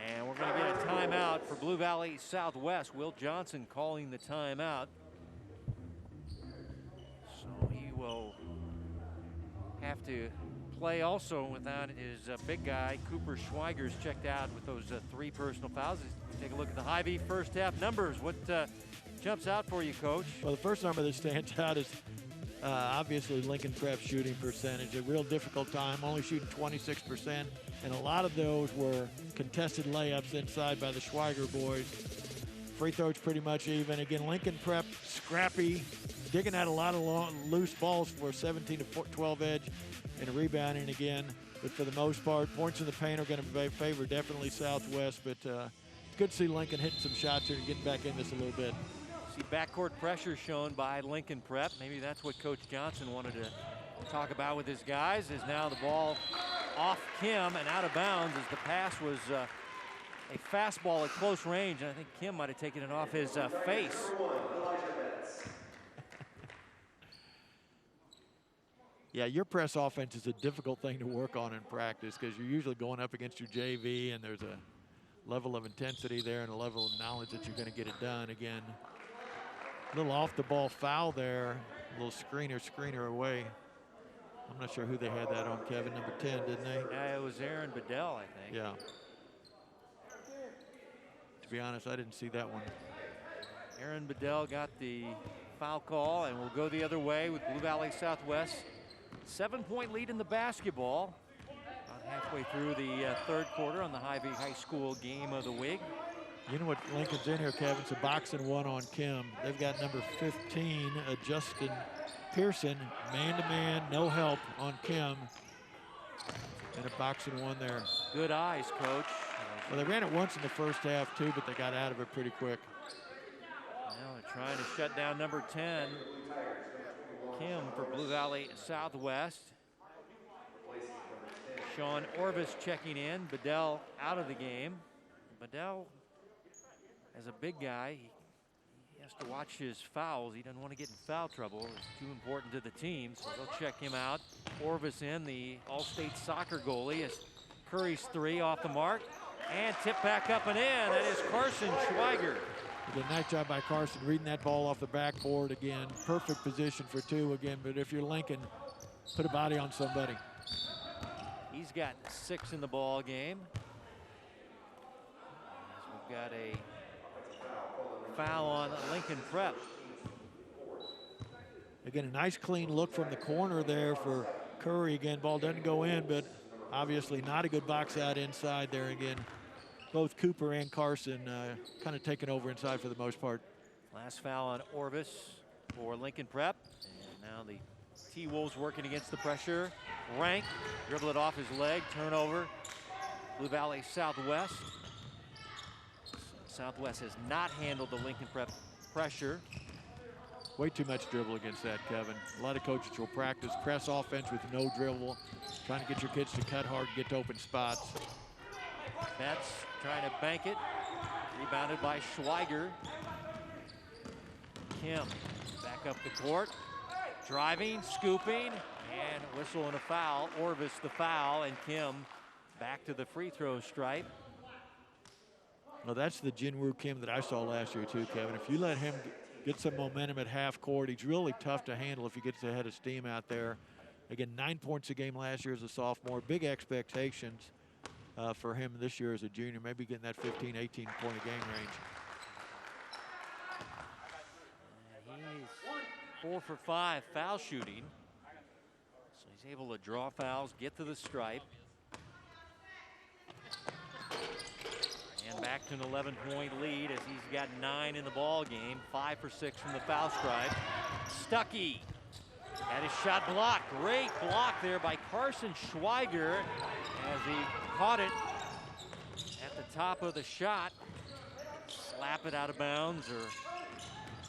And we're going to get a timeout for Blue Valley Southwest. Will Johnson calling the timeout. So he will have to play also without his big guy. Cooper Schweiger's checked out with those 3 personal fouls. Take a look at the Hy-Vee first half numbers. What jumps out for you, Coach? Well, the first number that stands out is obviously Lincoln Prep shooting percentage. A real difficult time, only shooting 26%. And a lot of those were contested layups inside by the Schweiger boys. Free throws pretty much even. Again, Lincoln Prep scrappy, digging out a lot of loose balls for 17 to 12 edge and rebounding again. But for the most part, points in the paint are going to favor definitely Southwest. But it's good to see Lincoln hitting some shots here and getting back in this a little bit. See backcourt pressure shown by Lincoln Prep. Maybe that's what Coach Johnson wanted to talk about with his guys. Is now the ball off Kim and out of bounds as the pass was a fastball at close range. And I think Kim might have taken it off his face. Yeah, your press offense is a difficult thing to work on in practice because you're usually going up against your JV and there's a level of intensity there and a level of knowledge that you're going to get it done. Again, a little off the ball foul there, a little screener away. I'm not sure who they had that on, Kevin, number 10, didn't they? Yeah, it was Aaron Bedell, I think. Yeah. To be honest, I didn't see that one. Aaron Bedell got the foul call and will go the other way with Blue Valley Southwest. 7-point lead in the basketball. About halfway through the third quarter on the Hy-Vee High School game of the week. You know what Lincoln's in here, Kevin? It's a boxing one on Kim. They've got number 15, Justin Pearson, man-to-man, no help on Kim. And a boxing one there. Good eyes, Coach. Well, they ran it once in the first half, too, but they got out of it pretty quick. Now they're trying to shut down number 10, Kim, for Blue Valley Southwest. Sean Orvis checking in. Bedell out of the game. Bedell, as a big guy, he has to watch his fouls. He doesn't want to get in foul trouble. It's too important to the team, so they'll check him out. Orvis in, the All-State soccer goalie, as Curry's 3 off the mark. And tip back up and in. That is Carson Schweiger. Did a nice job by Carson reading that ball off the backboard again. Perfect position for 2 again, but if you're Lincoln, put a body on somebody. He's got 6 in the ball game. As we've got a foul on Lincoln Prep. Again, a nice clean look from the corner there for Curry. Again, ball doesn't go in, but obviously not a good box out inside there again. Both Cooper and Carson kind of taking over inside for the most part. Last foul on Orvis for Lincoln Prep. And now the T-Wolves working against the pressure. Rank, dribble it off his leg, turnover. Blue Valley Southwest. Southwest has not handled the Lincoln Prep pressure. Way too much dribble against that, Kevin. A lot of coaches will practice press offense with no dribble, trying to get your kids to cut hard, get to open spots. Betts trying to bank it. Rebounded by Schweiger. Kim back up the court. Driving, scooping, and whistle and a foul. Orvis the foul, and Kim back to the free throw stripe. Well, that's the Jinwoo Kim that I saw last year too, Kevin. If you let him get some momentum at half court. He's really tough to handle if he gets ahead of steam out there. Again, 9 points a game last year as a sophomore. Big expectations for him this year as a junior, maybe getting that 15, 18 point a game range. He's 4 for 5 foul shooting. So he's able to draw fouls, get to the stripe. And back to an 11-point lead as he's got 9 in the ball game. 5 for 6 from the foul stripe. Stuckey had his shot blocked. Great block there by Carson Schweiger as he caught it at the top of the shot. Slap it out of bounds or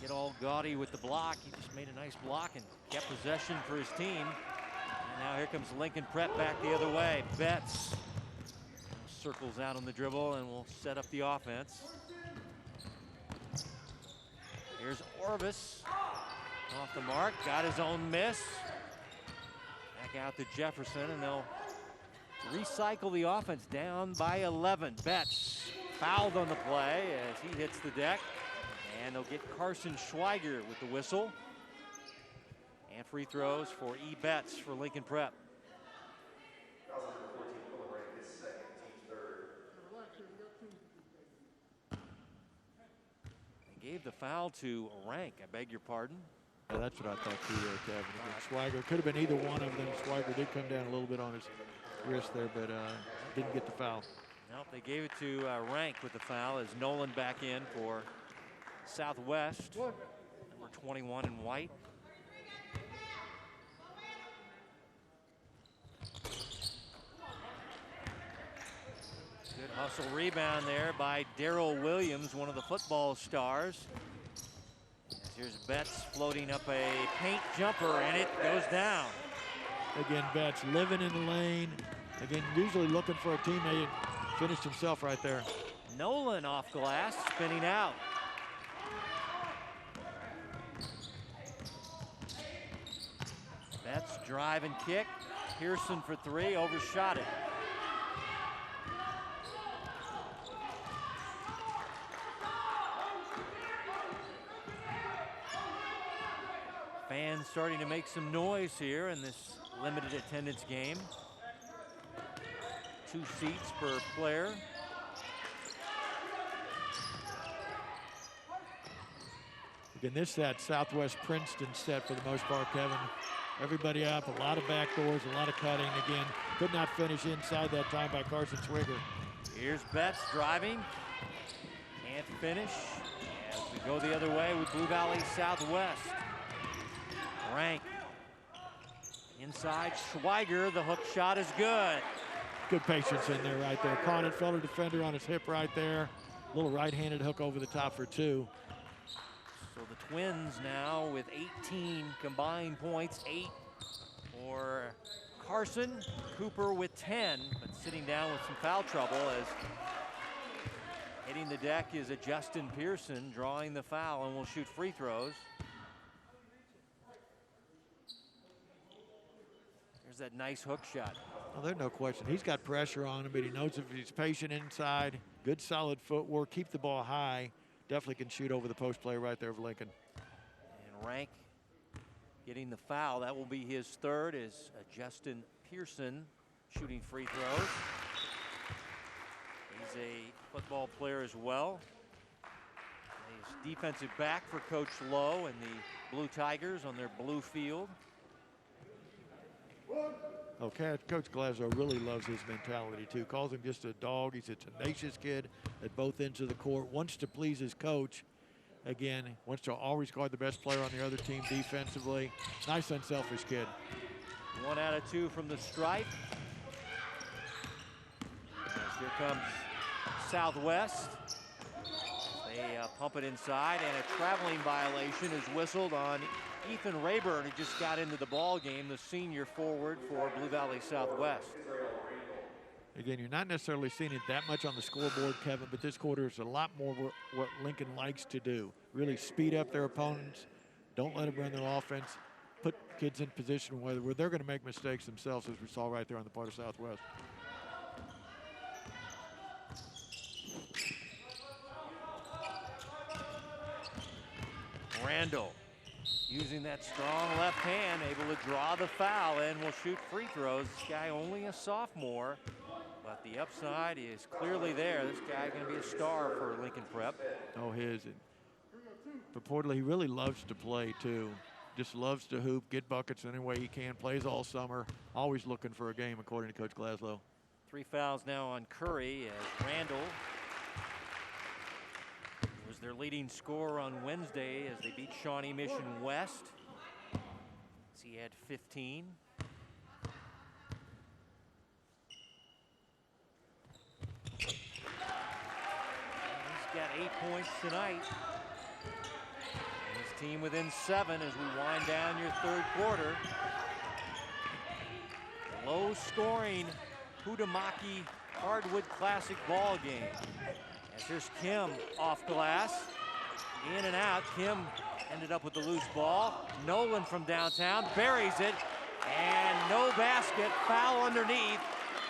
get all gaudy with the block. He just made a nice block and kept possession for his team. And now here comes Lincoln Prep back the other way. Betts circles out on the dribble and will set up the offense. Here's Orvis off the mark, got his own miss. Back out to Jefferson, and they'll recycle the offense down by 11. Betts fouled on the play as he hits the deck. And they'll get Carson Schweiger with the whistle. And free throws for E. Betts for Lincoln Prep. They gave the foul to Rank, I beg your pardon. Yeah, that's what I thought too there, Kevin. Schweiger could have been either one of them. Schweiger did come down a little bit on his wrist there, but didn't get the foul. Nope, they gave it to Rank with the foul as Nolan back in for Southwest, number 21 in white. Good hustle rebound there by Darrell Williams, one of the football stars. Here's Betts floating up a paint jumper, and it goes down. Again, Betts living in the lane. Again, usually looking for a teammate. Finished himself right there. Nolan off glass, spinning out. Betts drive and kick. Pearson for 3, overshot it. Fans starting to make some noise here in this limited attendance game. 2 seats per player. Again, this that Southwest Princeton set for the most part, Kevin. Everybody up, a lot of back doors, a lot of cutting. Again, could not finish inside that time by Carson Schweiger. Here's Betts driving. Can't finish. As we go the other way with Blue Valley Southwest. Rank inside Schweiger. The hook shot is good. Good patience in there right there. Caught it, fellow defender on his hip right there. Little right-handed hook over the top for 2. So the Twins now with 18 combined points, 8 for Carson. Cooper with 10, but sitting down with some foul trouble as hitting the deck is a Justin Pearson drawing the foul and will shoot free throws. There's that nice hook shot. Well, there's no question. He's got pressure on him, but he knows if he's patient inside, good solid footwork, keep the ball high, definitely can shoot over the post play right there of Lincoln. And Rank getting the foul. That will be his 3rd is Justin Pearson shooting free throws. He's a football player as well. He's defensive back for Coach Lowe and the Blue Tigers on their blue field. Okay, Coach Glasgow really loves his mentality too. Calls him just a dog. He's a tenacious kid at both ends of the court. Wants to please his coach. Again, wants to always guard the best player on the other team defensively. Nice, unselfish kid. 1 out of 2 from the stripe. As here comes Southwest. They pump it inside, and a traveling violation is whistled on Ethan Rayburn, who just got into the ball game, the senior forward for Blue Valley Southwest. Again, you're not necessarily seeing it that much on the scoreboard, Kevin, but this quarter is a lot more what Lincoln likes to do. Really speed up their opponents. Don't let them run their offense. Put kids in position where they're going to make mistakes themselves, as we saw right there on the part of Southwest. Randall using that strong left hand, able to draw the foul and will shoot free throws. This guy only a sophomore, but the upside is clearly there. This guy going to be a star for Lincoln Prep. Oh, purportedly he really loves to play too. Just loves to hoop, get buckets any way he can, plays all summer, always looking for a game according to Coach Glaslow. 3 fouls now on Curry as Randall was their leading scorer on Wednesday as they beat Shawnee Mission West. He had 15. He's got 8 points tonight. His team within 7 as we wind down your third quarter. Low scoring Hutamaki Hardwood Classic ball game. As here's Kim off glass, in and out. Kim ended up with the loose ball. Nolan from downtown buries it, and no basket. Foul underneath,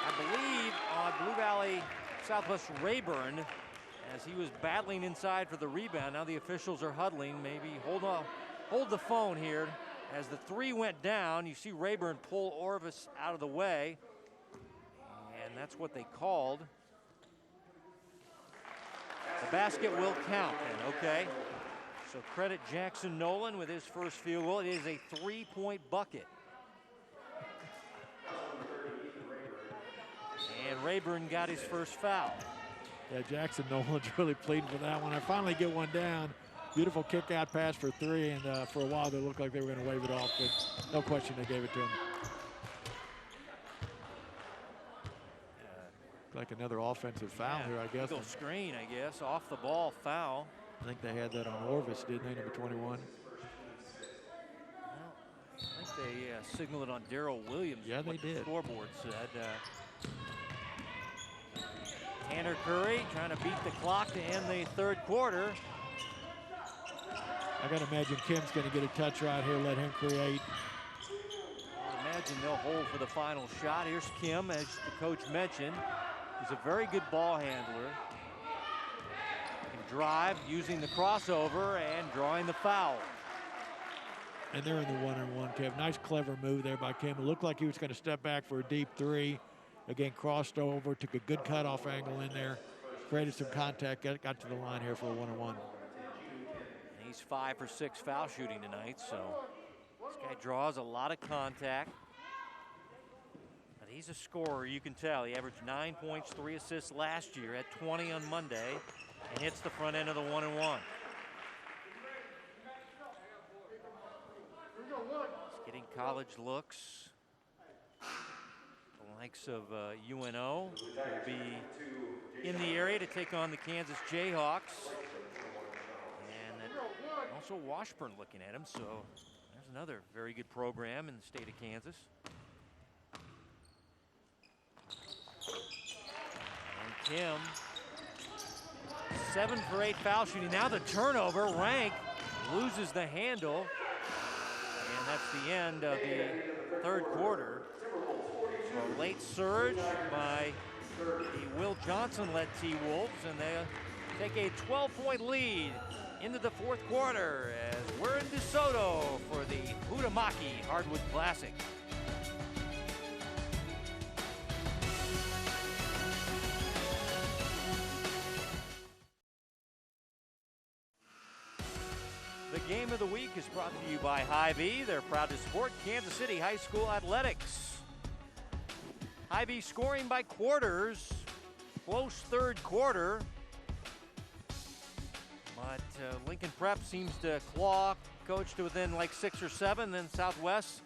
I believe, on Blue Valley Southwest Rayburn, as he was battling inside for the rebound. Now the officials are huddling. Maybe hold the phone here. As the 3 went down, you see Rayburn pull Orvis out of the way, and that's what they called. The basket will count then, okay? So credit Jackson Nolan with his first field goal. It is a 3-point bucket. And Rayburn got his first foul. Yeah, Jackson Nolan's really pleading for that one. I finally get one down. Beautiful kick out pass for 3, and for a while they looked like they were going to wave it off, but no question they gave it to him. Like another offensive foul here, I guess. Eagle screen, I guess, off the ball foul. I think they had that on Orvis, didn't they, number 21? Well, I think they signaled it on Darrell Williams. Yeah, they did. The scoreboard said. Tanner Curry trying to beat the clock to end the third quarter. I got to imagine Kim's going to get a touch right here, let him create. I imagine they'll hold for the final shot. Here's Kim, as the coach mentioned. He's a very good ball handler. Can drive using the crossover and drawing the foul. And they're in the 1-on-1, Kev. Nice, clever move there by Kim. It looked like he was going to step back for a deep 3. Again, crossed over, took a good cutoff angle in there, created some contact, got to the line here for a 1-on-1. He's 5 for 6 foul shooting tonight, so this guy draws a lot of contact. But he's a scorer, you can tell. He averaged 9 points, 3 assists last year, had 20 on Monday, and hits the front end of the 1-and-1. He's getting college looks. The likes of UNO will be in the area to take on the Kansas Jayhawks. Also Washburn looking at him, so there's another very good program in the state of Kansas. And Kim, 7 for 8 foul shooting. Now the turnover, Rank loses the handle, and that's the end of the third quarter. So a late surge by the Will Johnson-led T-Wolves, and they take a 12-point lead into the fourth quarter as we're in DeSoto for the Hutamaki Hardwood Classic. The game of the week is brought to you by Hy-Vee. They're proud to support Kansas City High School athletics. Hy-Vee scoring by quarters, close third quarter. But Lincoln Prep seems to claw Coach to within like 6 or 7. Then Southwest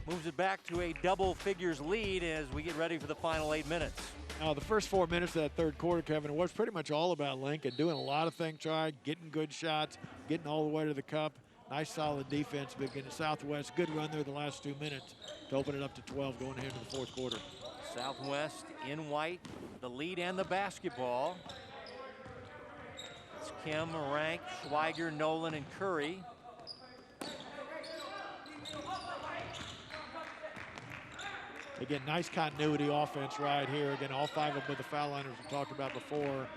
moves it back to a double figures lead as we get ready for the final 8 minutes. Now, the first 4 minutes of that third quarter, Kevin, was pretty much all about Lincoln doing a lot of things, getting good shots, getting all the way to the cup. Nice, solid defense. But again, Southwest, good run there the last 2 minutes to open it up to 12 going ahead to the fourth quarter. Southwest in white, the lead and the basketball. It's Kim, Rank, Schweiger, Nolan, and Curry. Again, nice continuity offense right here. Again, all 5 of them with the foul liners we talked about before.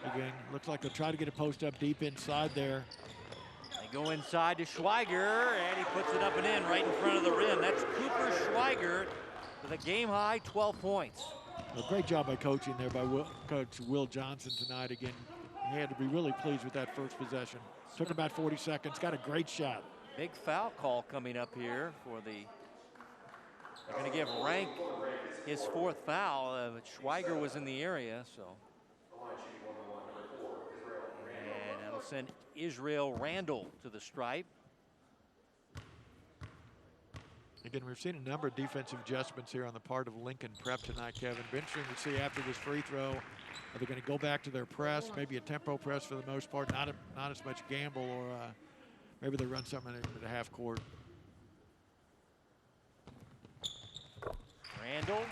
Again, looks like they'll try to get a post up deep inside there. They go inside to Schweiger, and he puts it up and in right in front of the rim. That's Cooper Schweiger with a game-high 12 points. A great job by coaching there by Coach Will Johnson tonight. Again, he had to be really pleased with that first possession. Took about 40 seconds, got a great shot. Big foul call coming up here for the, they're going to give Rank his 4th foul. But Schweiger was in the area, so. And that'll send Israel Randall to the stripe. Again, we've seen a number of defensive adjustments here on the part of Lincoln Prep tonight, Kevin. Be interesting to see after this free throw. Are they going to go back to their press, maybe a tempo press for the most part, not as much gamble, or maybe they run something into the half court. Randall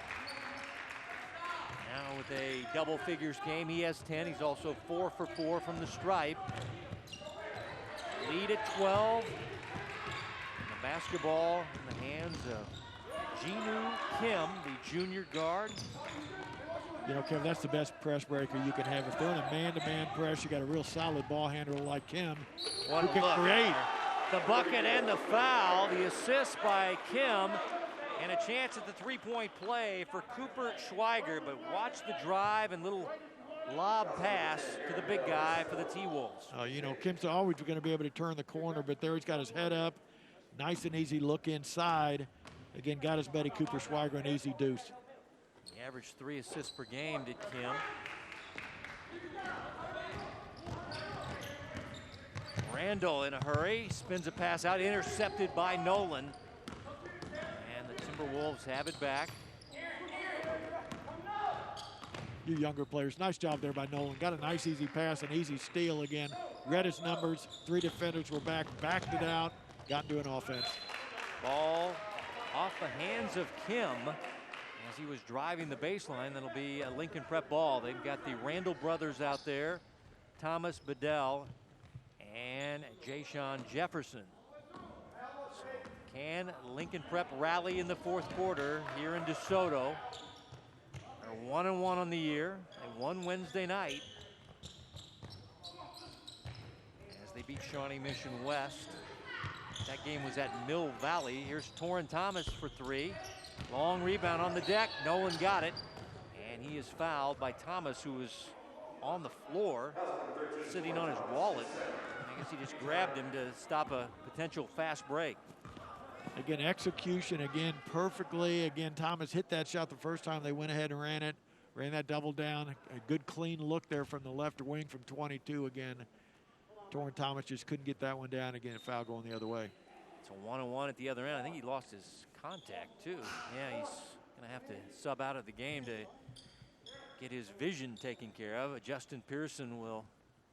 now with a double figures game. He has 10. He's also 4 for 4 from the stripe. Lead at 12. And the basketball in the hands of Jinu Kim, the junior guard. You know, Kevin, that's the best press breaker you can have. If they're in a man-to-man press, you got a real solid ball handler like Kim who can create. The bucket and the foul, the assist by Kim, and a chance at the three-point play for Cooper Schweiger. But watch the drive and little lob pass to the big guy for the T-Wolves. You know, Kim's always going to be able to turn the corner, but there he's got his head up. Nice and easy look inside. Again, got his buddy Cooper Schweiger an easy deuce. He averaged 3 assists per game, did Kim. Randall in a hurry, spins a pass out, intercepted by Nolan. And the Timberwolves have it back. You younger players, nice job there by Nolan. Got a nice easy pass, an easy steal again. Read his numbers, 3 defenders were back, backed it out, got into an offense. Ball off the hands of Kim. As he was driving the baseline, that'll be a Lincoln Prep ball. They've got the Randall brothers out there, Thomas Bedell and Ja'Shawn Jefferson. So can Lincoln Prep rally in the 4th quarter here in DeSoto? They're 1-1 on the year. They won Wednesday night as they beat Shawnee Mission West. That game was at Mill Valley. Here's Torrin Thomas for 3. Long rebound on the deck. Nolan got it. And he is fouled by Thomas, who was on the floor, sitting on his wallet. I guess he just grabbed him to stop a potential fast break. Again, execution again perfectly. Again, Thomas hit that shot the first time they went ahead and ran it. Ran that double down. A good clean look there from the left wing from 22 again. Torrin Thomas just couldn't get that one down. Again, a foul going the other way. It's a 1-on-1 at the other end. I think he lost his contact too. Yeah, he's gonna have to sub out of the game to get his vision taken care of. Justin Pearson will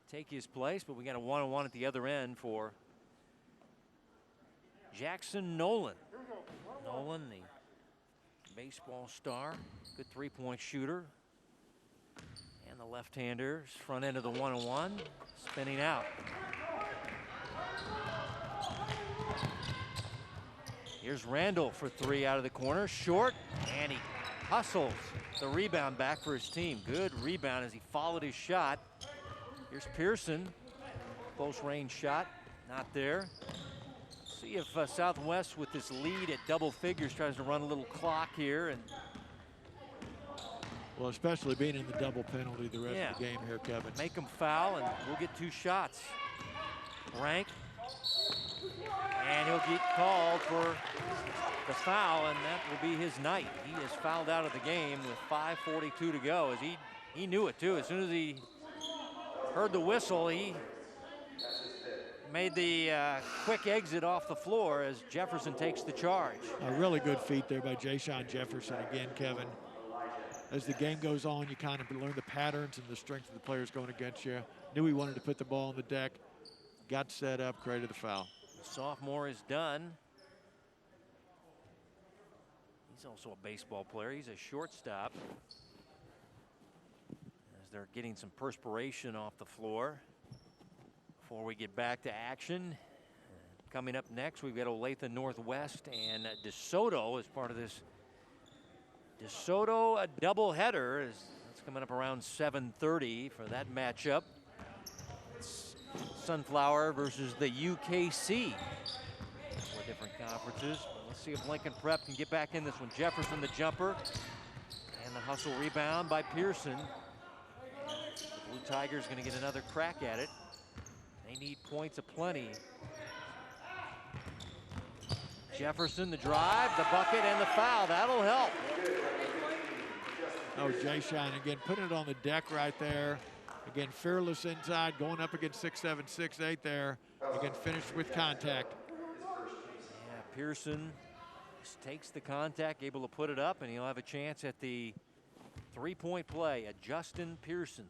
take his place, but we got a 1-on-1 at the other end for Jackson Nolan. Nolan, the baseball star, good 3-point shooter. And the left-hander, front end of the 1-on-1, spinning out. Here's Randall for 3 out of the corner, short, and he hustles the rebound back for his team. Good rebound as he followed his shot. Here's Pearson, close range shot, not there. See if Southwest with this lead at double figures tries to run a little clock here. And well, especially being in the double penalty the rest of the game here, Kevin. Make them foul and we'll get 2 shots. Rank. And he'll get called for the foul, and that will be his night. He is fouled out of the game with 5:42 to go. As he knew it too. As soon as he heard the whistle, he made the quick exit off the floor as Jefferson takes the charge. A really good feat there by Ja'Shawn Jefferson again, Kevin. As the game goes on, you kind of learn the patterns and the strength of the players going against you. Knew he wanted to put the ball on the deck. Got set up, created the foul. The sophomore is done. He's also a baseball player. He's a shortstop. As they're getting some perspiration off the floor before we get back to action. Coming up next, we've got Olathe Northwest and DeSoto as part of this DeSoto doubleheader. That's coming up around 7:30 for that matchup. Sunflower versus the UKC. 4 different conferences. Let's see if Lincoln Prep can get back in this one. Jefferson, the jumper, and the hustle rebound by Pearson. The Blue Tigers going to get another crack at it. They need points aplenty. Jefferson, the drive, the bucket, and the foul. That'll help. Oh, Jay-Sean again putting it on the deck right there. Again, fearless inside, going up against 6'7", 6'8" there. Again, finished with contact. Yeah, Pearson just takes the contact, able to put it up, and he'll have a chance at the three-point play at Justin Pearson.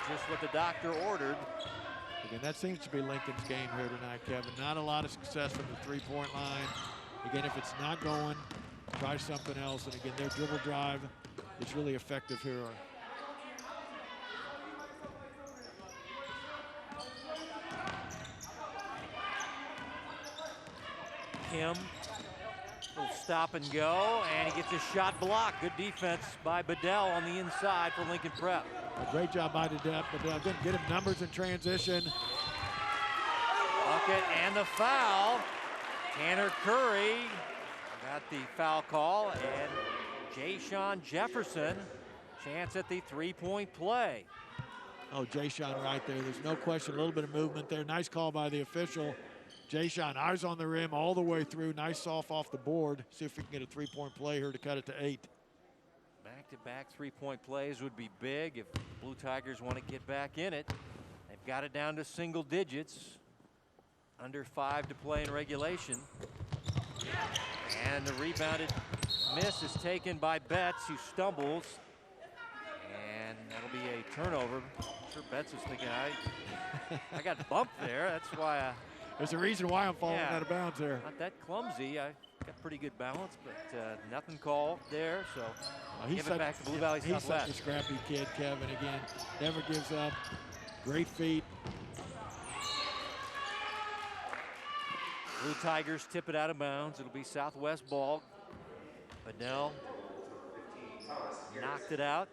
Just what the doctor ordered. Again, that seems to be Lincoln's game here tonight, Kevin. Not a lot of success from the three-point line. Again, if it's not going, try something else. And again, their dribble drive is really effective here. Kim, little stop and go, and he gets his shot blocked. Good defense by Bedell on the inside for Lincoln Prep. A great job by Bedell. Didn't get him numbers in transition. Bucket and the foul. Tanner Curry got the foul call, and Jay-Sean Jefferson chance at the three-point play. Oh, Jay-Sean right there. There's no question. A little bit of movement there. Nice call by the official. Jay-Sean, eyes on the rim all the way through. Nice soft off the board. See if we can get a three-point play here to cut it to 8. Back-to-back three-point plays would be big if the Blue Tigers want to get back in it. They've got it down to single digits. Under 5 to play in regulation. And the rebounded miss is taken by Betts, who stumbles. And that'll be a turnover. I'm sure Betts is thinking, I got bumped there. That's why there's a reason why I'm falling out of bounds there. Not that clumsy. I got pretty good balance, but nothing called there. So give it back to Blue Valley Southwest. He's such a scrappy kid, Kevin. Again, never gives up. Great feet. Blue Tigers tip it out of bounds. It'll be Southwest ball. Bedell knocked it out.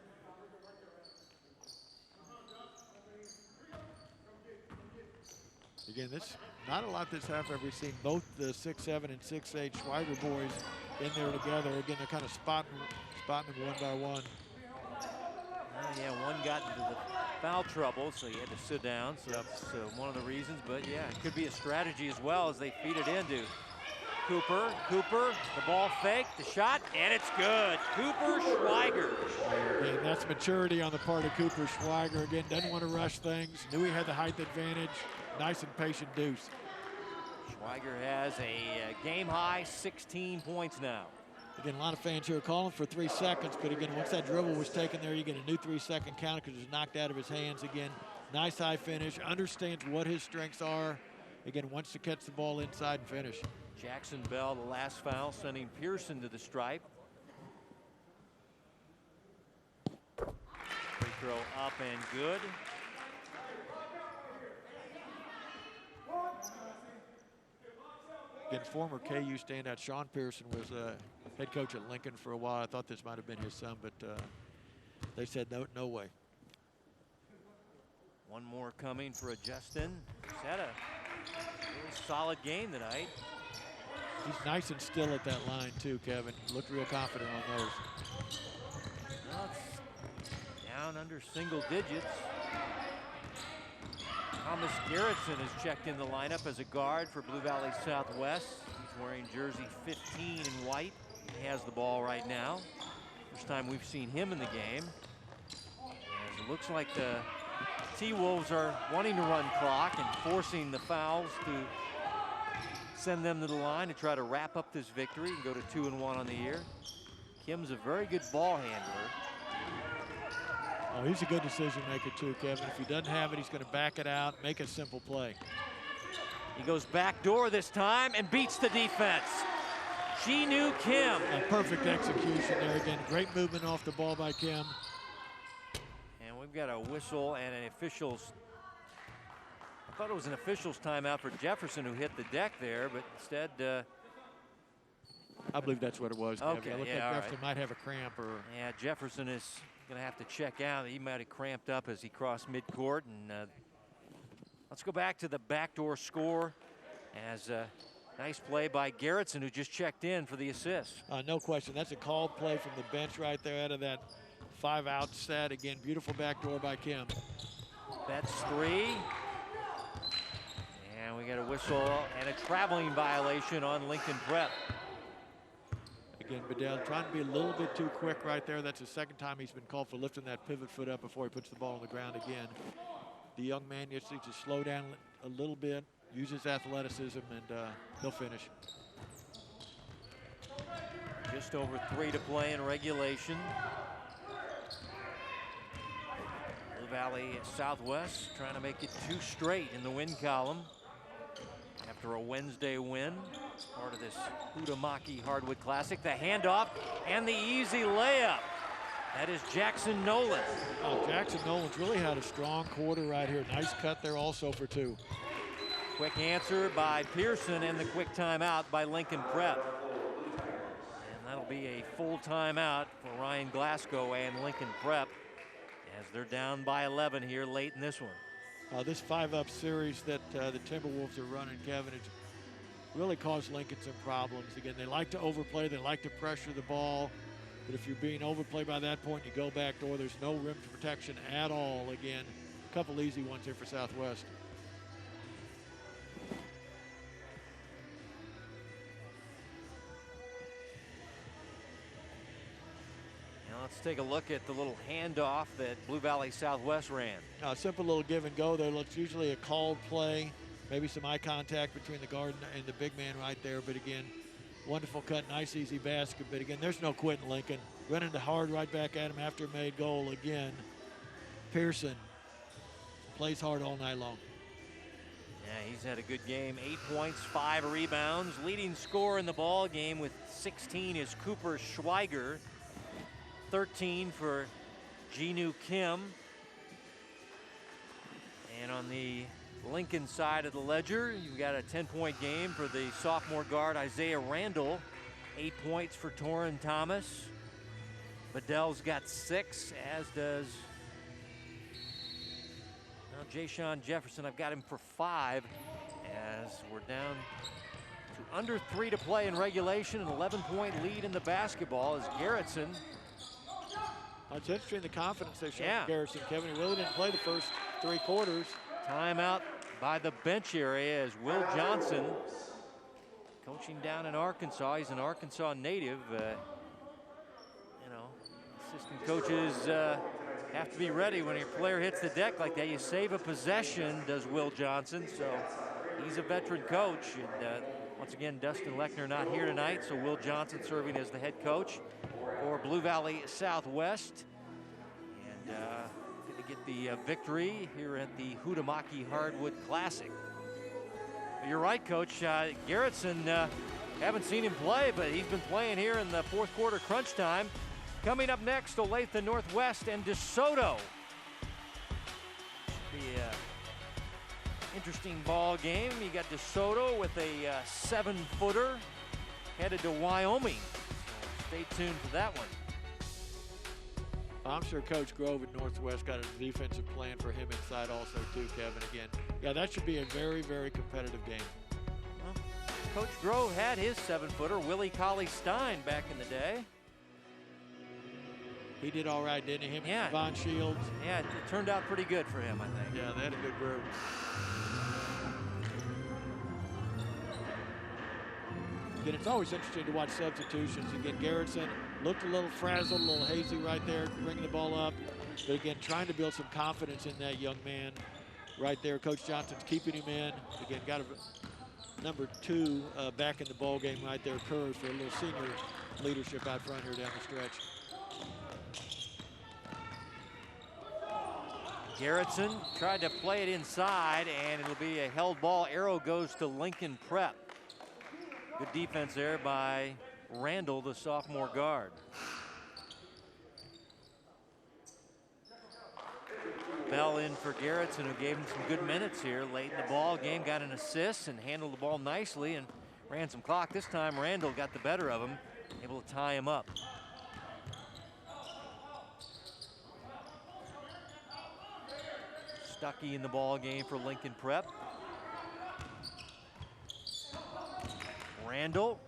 Again, this not a lot this half ever seen. Both the 6'7" and 6'8" Schweiger boys in there together. Again, they're kind of spotting them one by one. Yeah, one got into the foul trouble, so he had to sit down. So that's one of the reasons. But yeah, it could be a strategy as well as they feed it into Cooper. Cooper, the ball fake, the shot, and it's good. Cooper Schweiger. Again, that's maturity on the part of Cooper Schweiger. Again, doesn't want to rush things. Knew he had the height advantage. Nice and patient deuce. Schweiger has a game-high 16 points now. Again, a lot of fans here are calling for 3 seconds, but again, once that dribble was taken there, you get a new 3-second count because it was knocked out of his hands. Again, nice high finish, understands what his strengths are. Again, wants to catch the ball inside and finish. Jackson Bell, the last foul, sending Pearson to the stripe. Free throw up and good. Again, former KU standout Sean Pearson was head coach at Lincoln for a while. I thought this might have been his son, but they said no way. One more coming for Justin. He's had a really solid game tonight. He's nice and still at that line too, Kevin. Looked real confident on those. Well, it's down under single digits. Thomas Garrettson has checked in the lineup as a guard for Blue Valley Southwest. He's wearing jersey 15 in white. He has the ball right now. First time we've seen him in the game. As it looks like the T-Wolves are wanting to run clock and forcing the fouls to send them to the line to try to wrap up this victory and go to 2-1 on the year. Kim's a very good ball handler. Oh, he's a good decision maker too, Kevin. If he doesn't have it, he's going to back it out, make a simple play. He goes back door this time and beats the defense. Ji-Nu Kim. A perfect execution there again. Great movement off the ball by Kim. And we've got a whistle and an official's. I thought it was an official's timeout for Jefferson, who hit the deck there, but instead I believe that's what it was. Kevin. Okay, It looked yeah, like all Jefferson might have a cramp or. Yeah, Jefferson is going to have to check out. He might have cramped up as he crossed midcourt. And let's go back to the backdoor score as nice play by Garrettson, who just checked in for the assist. No question. That's a called play from the bench right there out of that 5-out set. Again, beautiful backdoor by Kim. That's 3. And we got a whistle and a traveling violation on Lincoln Prep. Again, Bedell trying to be a little bit too quick right there. That's the second time he's been called for lifting that pivot foot up before he puts the ball on the ground again. The young man just needs to slow down a little bit, use his athleticism, and he'll finish. Just over 3 to play in regulation. Blue Valley Southwest trying to make it 2 straight in the win column after a Wednesday win. Part of this Hutamaki Hardwood Classic. The handoff and the easy layup. That is Jackson Nolan. Oh, Jackson Nolan's really had a strong quarter right here. Nice cut there also for 2. Quick answer by Pearson and the quick timeout by Lincoln Prep. And that'll be a full timeout for Ryan Glasgow and Lincoln Prep as they're down by 11 here late in this one. This 5-up series that the Timberwolves are running, Kevin, it's really caused Lincoln some problems. Again, they like to overplay, they like to pressure the ball, but if you're being overplayed by that point, you go back door, there's no rim protection at all. Again, a couple easy ones here for Southwest. Now let's take a look at the little handoff that Blue Valley Southwest ran. A simple little give and go there. Looks usually a called play. Maybe some eye contact between the guard and the big man right there. But again, wonderful cut, nice easy basket. But again, there's no quitting Lincoln. Running the hard right back at him after a made goal again. Pearson plays hard all night long. Yeah, he's had a good game. 8 points, 5 rebounds. Leading scorer in the ball game with 16 is Cooper Schweiger. 13 for Jinu Kim. And on the Lincoln side of the ledger, you've got a 10-point game for the sophomore guard Isaiah Randall. 8 points for Torrin Thomas. Bedell's got 6, as does Ja'Shawn Jefferson. I've got him for 5 as we're down to under 3 to play in regulation. An 11-point lead in the basketball as Garrettson. It's interesting the confidence they showed Yeah. Garrison. Kevin, he really didn't play the first 3 quarters. Timeout by the bench area as Will Johnson, coaching down in Arkansas. He's an Arkansas native. Assistant coaches have to be ready when your player hits the deck like that. You save a possession, does Will Johnson. So he's a veteran coach. And once again, Dustin Lechner not here tonight. So Will Johnson serving as the head coach for Blue Valley Southwest. And going to get the victory here at the Hutamaki Hardwood Classic. You're right, Coach. Garrettson, haven't seen him play, but he's been playing here in the fourth quarter crunch time. Coming up next, Olathe Northwest and DeSoto. Be an interesting ball game. You got DeSoto with a 7-footer headed to Wyoming. So stay tuned for that one. I'm sure Coach Grove at Northwest got a defensive plan for him inside also too, Kevin. Again, yeah, that should be a very, very competitive game. Well, Coach Grove had his 7-footer, Willie Colley-Stein, back in the day. He did all right, didn't he? Him Yeah. and Von Shields. Yeah, it turned out pretty good for him, I think. Yeah, they had a good group. Again, it's always interesting to watch substitutions. Again, Garrettson looked a little frazzled, a little hazy right there, bringing the ball up. But again, trying to build some confidence in that young man right there. Coach Johnson's keeping him in. Again, got a number 2 back in the ball game right there, Curry, for a little senior leadership out front here down the stretch. Garrettson tried to play it inside, and it'll be a held ball. Arrow goes to Lincoln Prep. Good defense there by Randall, the sophomore guard. Bell in for Garrettson, who gave him some good minutes here late in the ball game. Got an assist and handled the ball nicely. And ran some clock. This time Randall got the better of him, able to tie him up. Stuckey in the ball game for Lincoln Prep. Randall,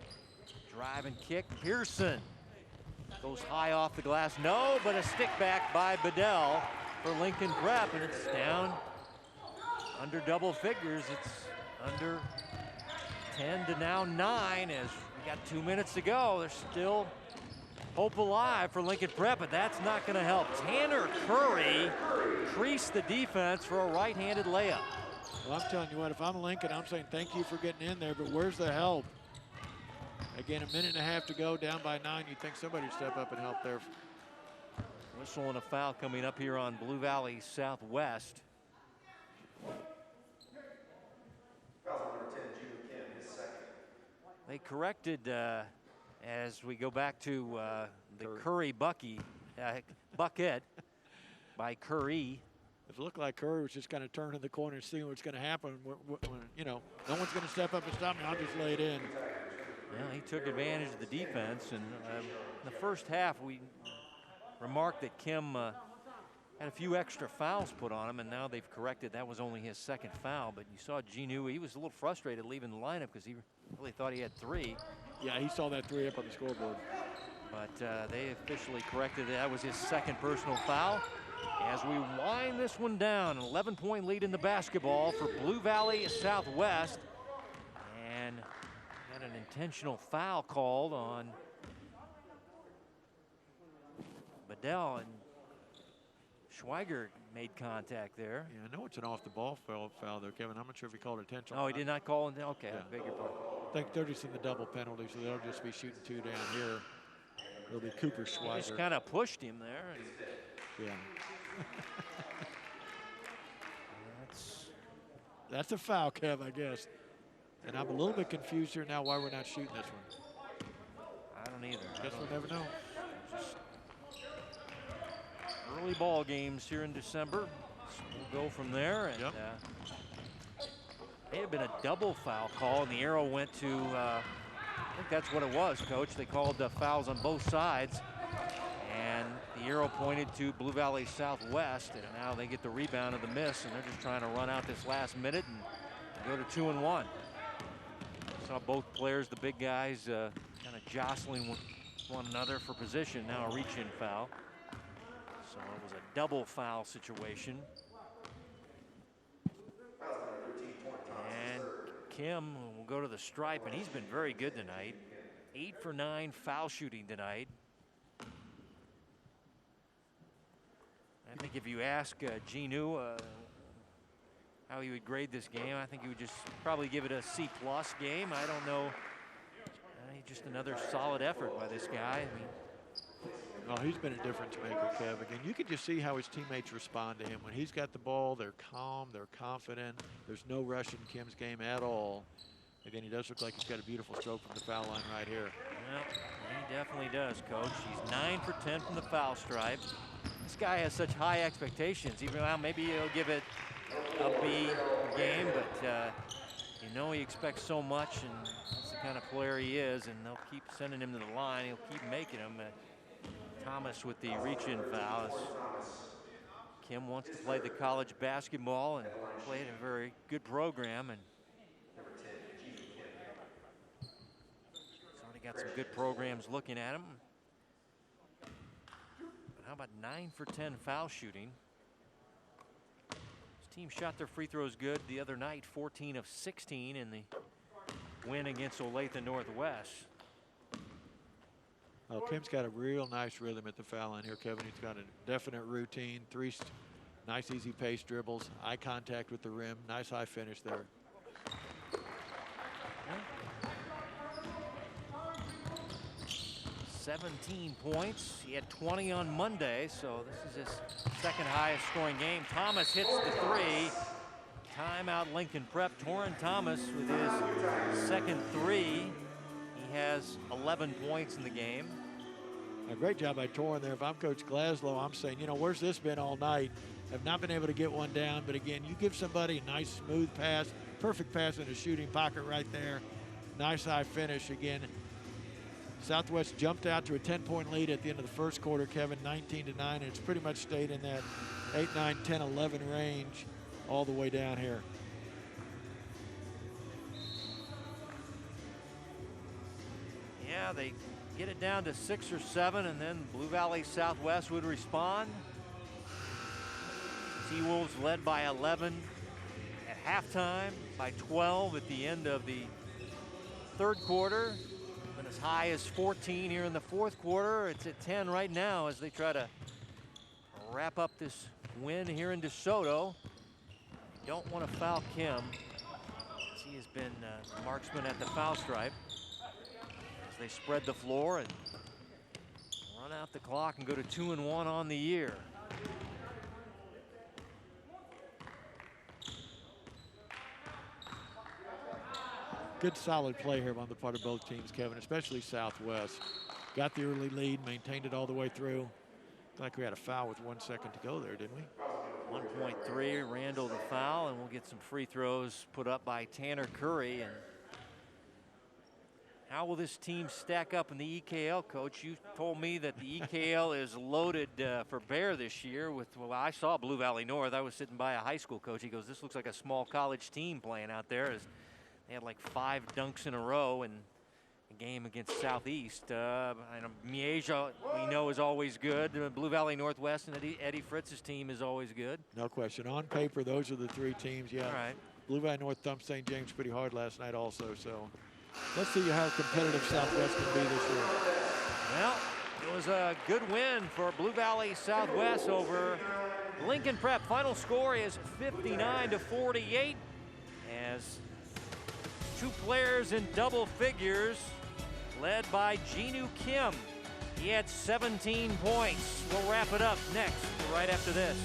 drive and kick. Pearson goes high off the glass. No, but a stick back by Bedell for Lincoln Prep, and it's down under double figures. It's under 10 to now 9 as we got 2 minutes to go. There's still hope alive for Lincoln Prep, but that's not going to help. Tanner Curry creased the defense for a right-handed layup. Well, I'm telling you what, if I'm Lincoln, I'm saying thank you for getting in there, but where's the help? Again, a minute and a half to go, down by 9. You'd think somebody would step up and help there. Whistle and a foul coming up here on Blue Valley Southwest. Foul number 10, Junior Kim, his second. They corrected as we go back to the Curry bucket by Curry. It looked like Curry was just kind of turning the corner and seeing what's going to happen. When, you know, no one's going to step up and stop me. I'll just lay it in. Well, he took advantage of the defense, and in the first half we remarked that Kim had a few extra fouls put on him, and now they've corrected that was only his second foul. But you saw Genu, he was a little frustrated leaving the lineup because he really thought he had 3. Yeah, he saw that 3 up on the scoreboard. But they officially corrected it. That was his second personal foul. As we wind this one down, an 11-point lead in the basketball for Blue Valley Southwest. And got an intentional foul called on Bedell, and Schweiger made contact there. Yeah, I know it's an off-the-ball foul though, Kevin. I'm not sure if he called it intentional. Oh, he did not call it? Okay, yeah. I beg your pardon. I think they're just in the double penalty, so they'll just be shooting 2 down here. It'll be Cooper Schweiger. He just kind of pushed him there. And yeah. That's a foul, Kev, I guess. And I'm a little bit confused here now why we're not shooting this one. I don't either. Guess we'll never know. Just early ball games here in December. So we'll go from there. And may have been a double foul call, and the arrow went to, I think that's what it was, Coach. They called fouls on both sides, and the arrow pointed to Blue Valley Southwest, and now they get the rebound of the miss, and they're just trying to run out this last minute and go to 2-1. Saw both players, the big guys, kind of jostling one another for position. Now a reach-in foul. So it was a double foul situation. And Kim will go to the stripe, and he's been very good tonight. 8 for 9 foul shooting tonight. I think if you ask Genu how he would grade this game, I think he would just probably give it a C+ game. I don't know. Just another solid effort by this guy. I mean, well, he's been a difference maker, Kev. Again, you can just see how his teammates respond to him. When he's got the ball, they're calm, they're confident. There's no rush in Kim's game at all. Again, he does look like he's got a beautiful stroke from the foul line right here. Well, he definitely does, Coach. He's 9 for 10 from the foul stripe. This guy has such high expectations. Even well, maybe he'll give it a B game, but you know he expects so much, and that's the kind of player he is, and they'll keep sending him to the line. He'll keep making them. Thomas with the reach-in foul. Kim wants to play the college basketball and play in a very good program, and he's already got some good programs looking at him. But how about 9 for 10 foul shooting? His team shot their free throws good the other night, 14 of 16 in the win against Olathe Northwest. Oh, Kim's got a real nice rhythm at the foul line here, Kevin. He's got a definite routine, 3 nice easy pace dribbles, eye contact with the rim, nice high finish there. Yeah. 17 points. He had 20 on Monday, so this is his second highest scoring game. Thomas hits the 3. Timeout Lincoln Prep. Torrin Thomas with his second 3. He has 11 points in the game. A great job by Torrin there. If I'm Coach Glaslow, I'm saying, you know, where's this been all night? Have not been able to get one down, but again, you give somebody a nice smooth pass, perfect pass in a shooting pocket right there. nice high finish again. Southwest jumped out to a 10-point lead at the end of the first quarter, Kevin, 19-9, and it's pretty much stayed in that 8, 9, 10, 11 range all the way down here. Yeah, they get it down to 6 or 7, and then Blue Valley Southwest would respond. T-Wolves led by 11 at halftime, by 12 at the end of the third quarter. Been as high as 14 here in the fourth quarter. It's at 10 right now as they try to wrap up this win here in DeSoto. They don't want to foul Kim, as he has been marksman at the foul stripe. As they spread the floor and run out the clock and go to 2-1 on the year. Good solid play here on the part of both teams, Kevin, especially Southwest. Got the early lead, maintained it all the way through. Like we had a foul with 1 second to go there, didn't we? 1.3, Randall the foul, and we'll get some free throws put up by Tanner Curry. And how will this team stack up in the EKL, Coach? You told me that the EKL is loaded for bear this year. Well, I saw Blue Valley North. I was sitting by a high school coach. He goes, this looks like a small college team playing out there. They had like 5 dunks in a row in a game against Southeast. I know Mieja, we know, is always good. Blue Valley Northwest and Eddie Fritz's team is always good. No question. On paper, those are the 3 teams, yeah. All right. Blue Valley North thumped St. James pretty hard last night also, so let's see how competitive Southwest can be this year. Well, it was a good win for Blue Valley Southwest over Lincoln Prep. Final score is 59-48 as 2 players in double figures, led by Jinu Kim. He had 17 points. We'll wrap it up next, right after this.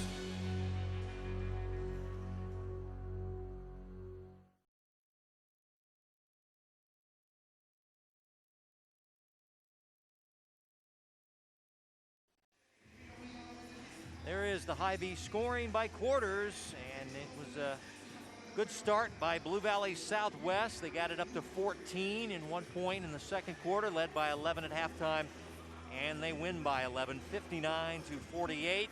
There is the Hy-Vee scoring by quarters, and it was a good start by Blue Valley Southwest. They got it up to 14 in 1 point in the second quarter, led by 11 at halftime, and they win by 11, 59-48.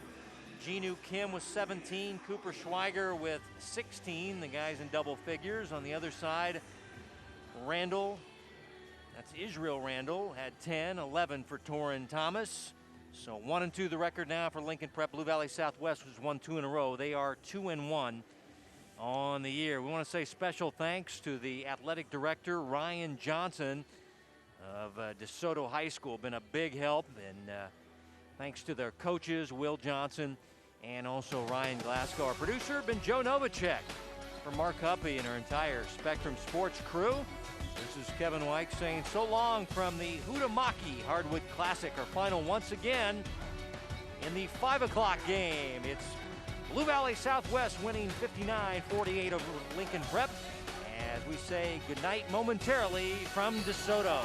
Jinu Kim with 17, Cooper Schweiger with 16, the guys in double figures. On the other side, Randall, that's Israel Randall, had 10, 11 for Torrin Thomas. So 1-2 the record now for Lincoln Prep. Blue Valley Southwest was won 2 in a row. They are 2-1 on the year. We want to say special thanks to the athletic director, Ryan Johnson of DeSoto High School. Been a big help, and thanks to their coaches, Will Johnson, and also Ryan Glasgow. Our producer, been Joe Novacek. For Mark Huppy and our entire Spectrum Sports crew, this is Kevin Weick saying so long from the Hutamaki Hardwood Classic. Our final once again in the 5 o'clock game. It's Blue Valley Southwest winning 59-48 over Lincoln Prep. As we say goodnight momentarily from DeSoto.